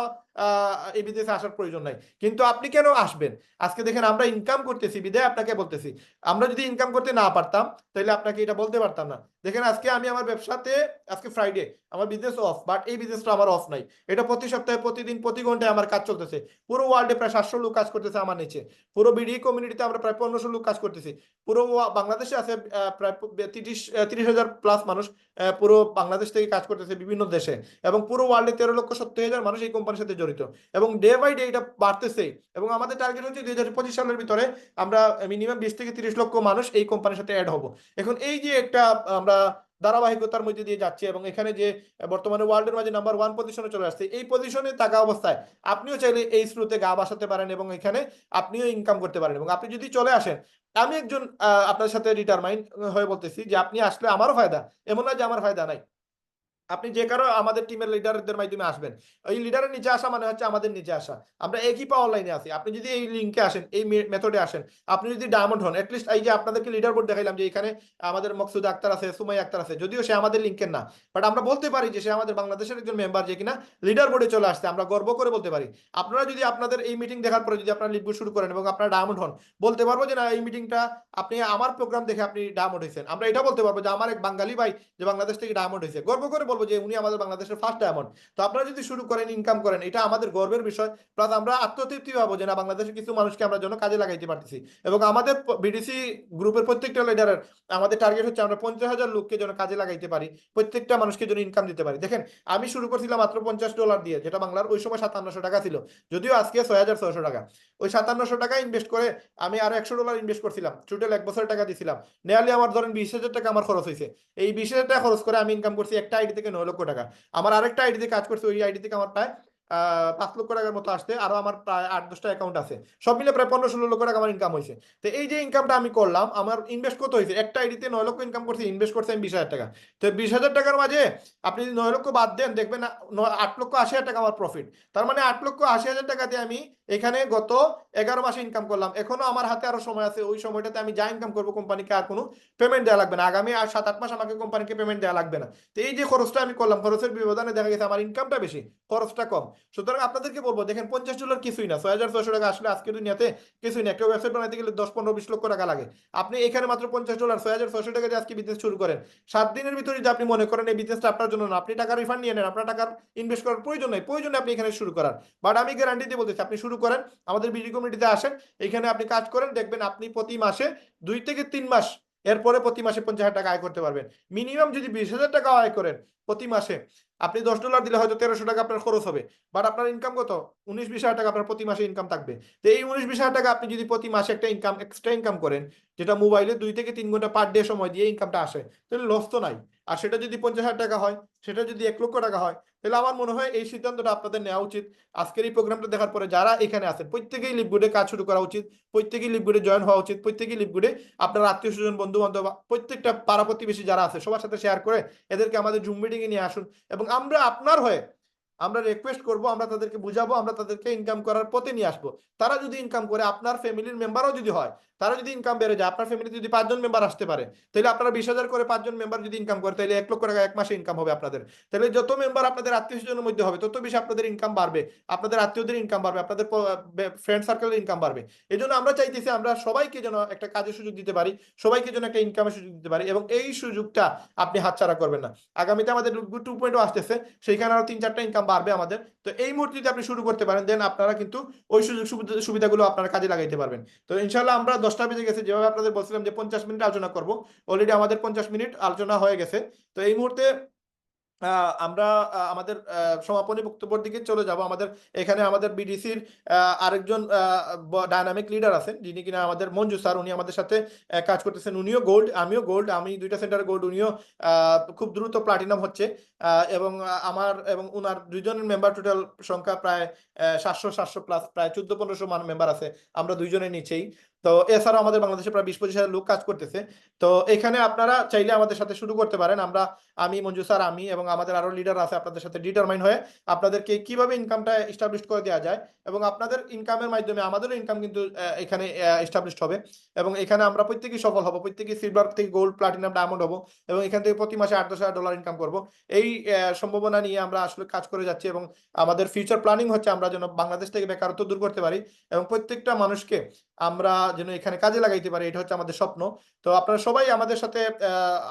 এই বিজনেসে আসার প্রয়োজন নাই, কিন্তু আপনি কেন আসবেন? আজকে দেখেন আমরা ইনকাম করতেছি বিদায় আপনাকে বলতেছি। আমরা যদি ইনকাম করতে না পারতাম তাহলে আপনাকে এটা বলতে পারতাম না। দেখেন আজকে আমি আমার ব্যবসাতে, আজকে ফ্রাইডে, আমার বিজনেস অফ, বাট এই বিজনেসটা আমার অফ নাই। এটা প্রতি সপ্তাহে প্রতিদিন প্রতি ঘন্টায় আমার কাজ চলতেছে। পুরো ওয়ার্ল্ডে প্রায় 700 লোক কাজ করতেছে আমার নিচে। পুরো বিডি কমিউনিটিতে আমরা প্রায় 1500 লোক কাজ করতেছি। পুরো বাংলাদেশে আছে প্রায় 30,000 প্লাস মানুষ পুরো বাংলাদেশ থেকে কাজ করতেছে বিভিন্ন দেশে। এবং পুরো ওয়ার্ল্ডে 13,70,000 মানুষ এই কোম্পানির সাথে জড়িত। এবং ডে বাই ডে এটা বাড়তেছে। এবং আমাদের টার্গেট হচ্ছে 2025 সালের ভিতরে আমরা মিনিমাম 20 থেকে 30 লক্ষ মানুষ এই কোম্পানির সাথে অ্যাড হব। এখন এই যে একটা আমরা ধারাবাহিকতার মধ্যে দিয়ে যাচ্ছে, এবং এখানে যে বর্তমানে ওয়ার্ল্ডের মাঝে নাম্বার 1 পজিশনে চলে আসছে, এই পজিশনে থাকা অবস্থায় আপনিও চাইলে এই স্রোতে গা ভাসাতে পারেন এবং এখানে আপনিও ইনকাম করতে পারেন। এবং আপনি যদি চলে আসেন, আমি একজন আপনার সাথে ডিটারমাইন হয়ে বলতেছি যে আপনি আসলে আমারও ফায়দা, এমন না যে আমার ফায়দা নাই। আপনি যে কারো আমাদের টিমের লিডারদের মাধ্যমে আসবেন, এই লিডারের নিচে আসা মানে হচ্ছে আমাদের নিচে আসা। আমরা একই পা অনলাইনে আছি। আপনি যদি এই লিঙ্কে আসেন, এই মেথডে আসেন, আপনি যদি ডায়মন্ড হন, এটলিস্ট এই যে আপনাদেরকে লিডার বোর্ড দেখাইলাম যে এখানে আমাদের মকসুদ আক্তার আছে, সুমাই আক্তার আছে, যদিও সে আমাদের লিঙ্কের না, বাট আমরা বলতে পারি যে সে আমাদের বাংলাদেশের একজন মেম্বার যে কিনা লিডার বোর্ডে চলে আসছে, আমরা গর্ব করে বলতে পারি। আপনারা যদি আপনাদের এই মিটিং দেখার পরে যদি আপনারা লিডবোর্ড শুরু করেন এবং আপনারা ডায়মন্ড হন, বলতে পারবো যে না এই মিটিংটা আপনি আমার প্রোগ্রাম দেখে আপনি ডায়মন্ড হয়েছেন। আমরা এটা বলতে পারবো যে আমার এক বাঙালি ভাই যে বাংলাদেশ থেকে ডায়মন্ড হয়েছে, গর্ব করে বলবো যে উনি আমাদের বাংলাদেশের ফার্স্ট ডায়মন্ড। তো আপনারা যদি শুরু করেন, ইনকাম করেন, এটা আমাদের গর্বের বিষয়। প্লাস আমরা আত্মতৃপ্তি পাবো যে না বাংলাদেশের কিছু মানুষকে আমরা জন্য কাজে লাগাইতে পারতেছি। এবং আমাদের বিডিসি গ্রুপের প্রত্যেকটা লিডারের আমাদের টার্গেট হচ্ছে আমরা 50,000 লোককে যেন কাজে লাগাইতে পারি, প্রত্যেকটা মানুষকে যেন ইনকাম দিতে পারি। দেখেন আমি শুরু করছিলাম মাত্র $50 দিয়ে, যেটা বাংলার ওই সময় 5700 টাকা ছিল, যদিও আজকে 6,600 টাকা। ওই 5700 টাকা ইনভেস্ট করে আমি আরো $100 ইনভেস্ট করছিলাম, টোটাল 1 বছরের টাকা দিছিলাম। নেয়ারলি আমার ধরেন 20,000 টাকা আমার খরচ হয়েছে। এই 20,000 টাকা খরচ করে আমি ইনকাম করছি একটা আইডি থেকে 9 লক্ষ টাকা। আমার আরেকটা আইডিতে কাজ করছে, ওই আইডি থেকে আমার প্রায় 5 লক্ষ টাকার মতো আসছে, আরো আমার প্রায় 8-10টা অ্যাকাউন্ট আছে, সব মিলে প্রায় 15-16 লক্ষ টাকা আমার ইনকাম হয়েছে। তো এই যে ইনকামটা আমি করলাম, আমার ইনভেস্ট কত হয়েছে? একটা আইডিতে 9 লক্ষ ইনকাম করছি, ইনভেস্ট করছি আমি 20,000 টাকা। তো 20,000 টাকার মাঝে আপনি যদি 9 লক্ষ বাদ দেন, দেখবেন 8,80,000 টাকা আমার প্রফিট। তার মানে 8,80,000 টাকাতে আমি এখানে গত 11 মাসে ইনকাম করলাম। এখনো আমার হাতে আরো সময় আছে, ওই সময়টাতে আমি যা ইনকাম করবো কোম্পানিকে আর কোনো পেমেন্ট দেওয়া লাগবে না। আগামী আর 7-8 মাস আমাকে কোম্পানিকে পেমেন্ট দেওয়া লাগবে না। তো এই যে খরচটা আমি করলাম, খরচের ব্যবধানে দেখা গেছে আমার ইনকামটা বেশি, খরচটা কম। সুতরাং আপনাদেরকে বলবো, দেখেন $50 কিছুই না, 6,600 টাকা আসলে আজকের দুনিয়াতে কিছুই না। একটা ওয়েবসাইট বানাইতে গেলে 10-15-20 লক্ষ টাকা লাগে। আপনি এখানে মাত্র $50, 6,600 টাকা দিয়ে আজকে বিজনেস শুরু করেন। 7 দিনের ভিতরে যদি আপনি মনে করেন এই বিজনেসটা আপনার জন্য না, আপনি টাকা রিফান্ড নিয়ে নেন, আপনার টাকার ইনভেস্ট করার প্রয়োজন নেই, প্রয়োজনে আপনি এখানে শুরু করার। বাট আমি গ্যারান্টি দিয়ে বলতেছি, আপনি শুরু করেন, আমাদের বিডি কমিউনিটিতে আসেন, এখানে আপনি কাজ করেন, দেখবেন আপনি প্রতি মাসে 2 থেকে 3 মাস এরপরে প্রতি মাসে 50,000 টাকা আয় করতে পারবেন। মিনিমাম যদি 20,000 টাকা আয় করেন প্রতি মাসে, আপনি $10 দিলে হয়তো 1300 টাকা আপনার খরচ হবে, বাট আপনার ইনকাম কত? 19-20 হাজার টাকা আপনার প্রতি মাসে ইনকাম থাকবে। তো এই 19-20 হাজার টাকা আপনি যদি প্রতি মাসে একটা ইনকাম, এক্সট্রা ইনকাম করেন, যেটা মোবাইলে 2 থেকে 3 ঘন্টা পার ডে সময় দিয়ে ইনকামটা আসে, তাহলে লস তো নাই। আর সেটা যদি 50,000 টাকা হয়, সেটা যদি 1 লক্ষ টাকা হয়, তাহলে আমার মনে হয় এই সিদ্ধান্তটা আপনাদের নেওয়া উচিত। আজকের এই প্রোগ্রামটা দেখার পরে যারা এখানে আছেন প্রত্যেকেই লিভগুডে কাজ শুরু করা উচিত, প্রত্যেকেই লিভগুডে জয়েন হওয়া উচিত, প্রত্যেকেই লিভগুডে আপনার আত্মীয় স্বজন, বন্ধু বান্ধব, প্রত্যেকটা পাড়া প্রতিবেশী যারা আছে সবার সাথে শেয়ার করে এদেরকে আমাদের জুম মিটিং এ নিয়ে আসুন, এবং আমরা আপনার হয়ে আমরা রিকোয়েস্ট করব, আমরা তাদেরকে বুঝাবো, আমরা তাদেরকে ইনকাম করার পথে নিয়ে আসবো। তারা যদি ইনকাম করে, আপনার ফ্যামিলির মেম্বারও যদি হয়, তারা যদি ইনকাম বেড়ে যায়, আপনার ফ্যামিলিতে যদি 5 জন মেম্বার আসতে পারে, তাহলে আপনারা 20,000 করে 5 জন মেম্বার যদি ইনকাম করে, তাহলে 1 লক্ষ টাকা এক মাসে ইনকাম হবে আপনাদের। তাহলে যত মেম্বার আপনাদের আত্মীয় স্বজনের মধ্যে হবে, তত বেশি আপনাদের ইনকাম বাড়বে, আপনাদের আত্মীয়দের ইনকাম বাড়বে, আপনাদের ফ্রেন্ড সার্কেলের ইনকাম বাড়বে। এই জন্য আমরা চাইতেছি আমরা সবাইকে যেন একটা কাজের সুযোগ দিতে পারি, সবাইকে যেন একটা ইনকামের সুযোগ দিতে পারি, এবং এই সুযোগটা আপনি হাতছাড়া করবেন না। আগামীতে আমাদের 2.0 আসতেছে, সেইখানে আরো 3-4টা ইনকাম বাড়বে আমাদের। তো এই মুহূর্তে যদি আপনি শুরু করতে পারেন, দেন আপনারা কিন্তু ওই সুযোগ সুবিধাগুলো আপনারা কাজে লাগাইতে পারবেন। তো ইনশাল্লাহ আমরা 10টা বেজে গেছে, যেভাবে আপনাদের বলছিলাম যে 50 মিনিট আলোচনা করব, অলরেডি আমাদের 50 মিনিট আলোচনা হয়ে গেছে। তো এই মুহূর্তে আমরা আমাদের সমাপনী বক্তব্যের দিকে চলে যাব। আমাদের এখানে আমাদের বিডিসির আরেকজন ডায়নামিক লিডার আছেন, যিনি কিনা আমাদের মঞ্জু স্যার, উনি আমাদের সাথে কাজ করতেছেন। উনিও গোল্ড, আমিও গোল্ড, আমি 2টা সেন্টারে গোল্ড, উনিও খুব দ্রুত প্লাটিনাম হচ্ছে। এবং আমার এবং উনার 2জনের মেম্বার টোটাল সংখ্যা প্রায় 700 প্লাস, প্রায় 1400-1500 মেম্বার আছে আমরা 2জনের নিচেই। তো এছাড়াও আমাদের বাংলাদেশে প্রায় 20-25 হাজার লোক কাজ করতেছে। তো এখানে আপনারা চাইলে আমাদের সাথে শুরু করতে পারেন। আমি মঞ্জু স্যার, আমি এবং আমাদের আরো লিডার আছে আপনাদের সাথে ডিটারমাইন হয়ে আপনাদেরকে কিভাবে ইনকামটা এস্টাবলিশ করে দেওয়া যায়, এবং আপনাদের ইনকামের মাধ্যমে আমাদেরও ইনকাম কিন্তু এখানে এস্টাবলিশ হবে, এবং এখানে আমরা প্রত্যেকেই সফল হব, প্রত্যেকেই সিলভার থেকে গোল্ড, প্লাটিনাম, ডায়মন্ড হব, এবং এখান থেকে প্রতি মাসে $8-10,000 ইনকাম করব। এই সম্ভাবনা নিয়ে আমরা আসলে কাজ করে যাচ্ছি, এবং আমাদের ফিউচার প্ল্যানিং হচ্ছে আমরা যেন বাংলাদেশ থেকে বেকারত্ব দূর করতে পারি, এবং প্রত্যেকটা মানুষকে আমরা যেন এখানে কাজে লাগাইতে পারি, এটা হচ্ছে আমাদের স্বপ্ন। তো আপনারা সবাই আমাদের সাথে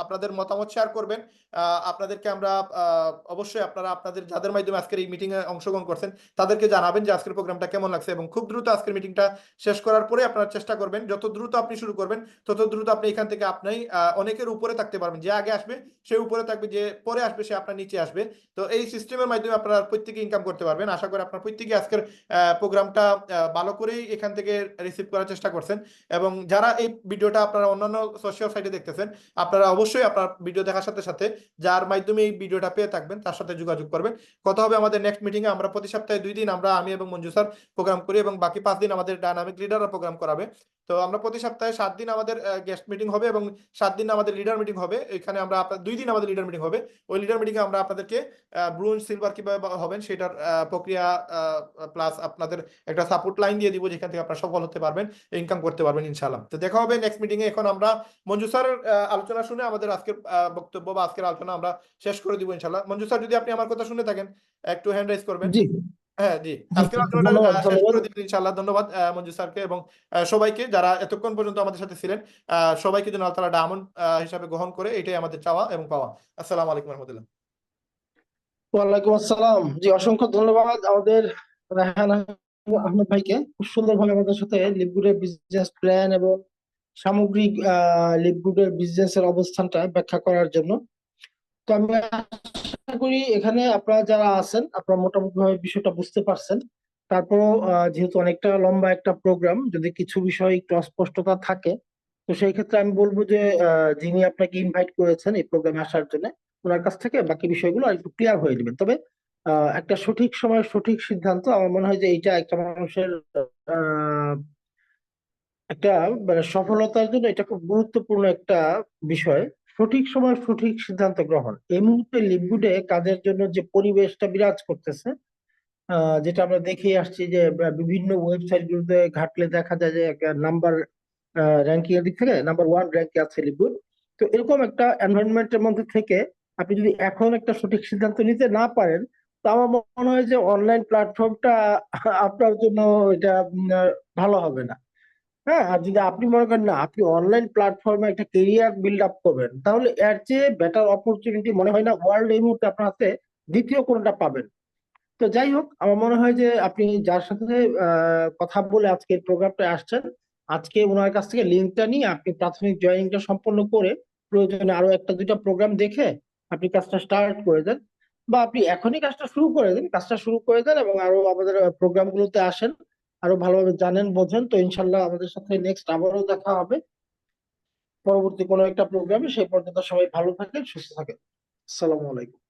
আপনাদের মতামত শেয়ার করবেন। আপনাদেরকে আমরা অবশ্যই আপনারা আপনাদের যাদের মাধ্যমে আজকের এই মিটিং এ অংশগ্রহণ করছেন তাদেরকে জানাবেন যে আজকের প্রোগ্রামটা কেমন লাগছে, এবং খুব দ্রুত আজকের মিটিংটা শেষ করার পরে আপনারা চেষ্টা করবেন, যত দ্রুত আপনি শুরু করবেন তত দ্রুত আপনি এখান থেকে আপনি অনেকের উপরে থাকতে পারবেন। যে আগে আসবে সে উপরে থাকবে, যে পরে আসবে সে আপনার নিচে আসবে। তো এই সিস্টেমের মাধ্যমে আপনারা প্রত্যেকে ইনকাম করতে পারবেন। আশা করি আপনার প্রত্যেকে আজকের প্রোগ্রামটা ভালো করেই এখান থেকে রিসিভ করার চেষ্টা করছেন, এবং যারা এই ভিডিওটা আপনারা অন্যান্য সোশ্যাল সাইটে দেখতেছেন, আপনারা অবশ্যই আপনার ভিডিও দেখার সাথে সাথে যার মাধ্যমে এই ভিডিওটা পেয়ে থাকবেন তার সাথে যোগাযোগ করবেন। কথা হবে আমাদের নেক্সট মিটিং এ। আমরা প্রতি সপ্তাহে 2 দিন আমি এবং মঞ্জু স্যার প্রোগ্রাম করি, এবং বাকি 5 দিন আমাদের ডায়নামিক লিডাররা প্রোগ্রাম করাবে। তো আমরা প্রতি সপ্তাহে 7 দিন আমাদের গেস্ট মিটিং হবে, এবং 7 দিন আমাদের লিডার মিটিং হবে। এখানে আমরা 2 দিন আমাদের লিডার মিটিং হবে। ওই লিডার মিটিং এ আমরা আপনাদেরকে ব্রোঞ্জ, সিলভার কিভাবে হবেন সেটার প্রক্রিয়া প্লাস আপনাদের একটা সাপোর্ট লাইন দিয়ে দিব, যেখান থেকে আপনারা সফল হতে পারবেন, ইনকাম করতে পারবেন ইনশাআল্লাহ। তো দেখা হবে নেক্সট মিটিং এ। এখন আমরা মঞ্জু স্যারের আলোচনা শুনে আমাদের আজকের বক্তব্য বা আজকের আলোচনা আমরা শেষ করে দিব ইনশাআল্লাহ। মঞ্জু স্যার, যদি আপনি আমার কথা শুনে থাকেন একটু হ্যান্ড রাইজ করবেন। জি হ্যাঁ, জি, জি আজকের আলোচনাটা ধন্যবাদ শেষ ধন্যবাদ। করে দিবেন ইনশাআল্লাহ। ধন্যবাদ মঞ্জু স্যারকে, এবং সবাইকে যারা এতক্ষণ পর্যন্ত আমাদের সাথে ছিলেন, সবাইকে যেন আল্লাহ তাআলা ডায়মন্ড হিসাবে গ্রহণ করে, এটাই আমাদের চাওয়া এবং পাওয়া। আসসালামু আলাইকুম ওয়া রাহমাতুল্লাহ। ওয়ালাইকুম আসসালাম। জি, অসংখ্য ধন্যবাদ আমাদের রায়হান আহমেদ ভাইকে খুব সুন্দরভাবে আমাদের সাথে লিপগুডের বিজনেস প্ল্যান এবং সামগ্রিক লিপগুডের বিজনেসের অবস্থানটা ব্যাখ্যা করার জন্য। তো আমি আশা করি এখানে আপনারা যারা আছেন আপনারা মোটামুটি ভাবে বিষয়টা বুঝতে পারছেন। তারপরও যেহেতু অনেকটা লম্বা একটা প্রোগ্রাম, যদি কিছু বিষয় একটু অস্পষ্টতা থাকে তো সেই ক্ষেত্রে আমি বলবো যে যিনি আপনাকে ইনভাইট করেছেন এই প্রোগ্রামে আসার জন্য ওনার কাছ থেকে বাকি বিষয়গুলো আর একটু ক্লিয়ার হয়ে যাবেন। তবে একটা সঠিক সময় সঠিক সিদ্ধান্ত, আমার মনে হয় যে এইটা একটা মানুষের আহ একটা মানে সফলতার জন্য এটা খুব গুরুত্বপূর্ণ একটা বিষয়। সঠিক সময় সঠিক সিদ্ধান্ত গ্রহণ। এই মুহূর্তে লিভগুডে কাজের জন্য যে পরিবেশটা বিরাজ করতেছে, যেটা আমরা দেখে আসছি যে বিভিন্ন ওয়েবসাইট গুলোতে ঘাটলে দেখা যায় যে একটা নাম্বার র্যাঙ্কিং এর দিক থেকে নাম্বার 1 র্যাঙ্কে আছে লিকুইড। তো এরকম একটা এনভায়রনমেন্টের মধ্যে থেকে আপনি যদি এখন একটা সঠিক সিদ্ধান্ত নিতে না পারেন, তো আমার মনে হয় যে অনলাইন প্ল্যাটফর্মটা আপনার জন্য এটা ভালো হবে না। হ্যাঁ, আর যদি আপনি মনে করেন না আপনি অনলাইন প্ল্যাটফর্মে একটা কেরিয়ার বিল্ড আপ করবেন, তাহলে এর চেয়ে বেটার অপরচুনিটি মনে হয় না ওয়ার্ল্ড এই মুহূর্তে আপনার হাতে দ্বিতীয় কোনটা পাবেন। তো যাই হোক, আমার মনে হয় যে আপনি যার সাথে কথা বলে আজকে প্রোগ্রামটা আসছেন আজকে ওনার কাছ থেকে লিঙ্কটা নিয়ে আপনি প্রাথমিক জয়েনিংটা সম্পন্ন করে প্রয়োজনে আরো একটা দুইটা প্রোগ্রাম দেখে আপনি কাজটা স্টার্ট করে দেন, বা আপনি এখনই কাজটা শুরু করে দেন, এবং আরো আমাদের প্রোগ্রাম গুলোতে আসেন, আরো ভালোভাবে জানেন বোঝেন। তো ইনশাল্লাহ আমাদের সাথে নেক্সট আবারও দেখা হবে পরবর্তী কোনো একটা প্রোগ্রামে। সেই পর্যন্ত সবাই ভালো থাকেন, সুস্থ থাকেন। আসসালামু আলাইকুম।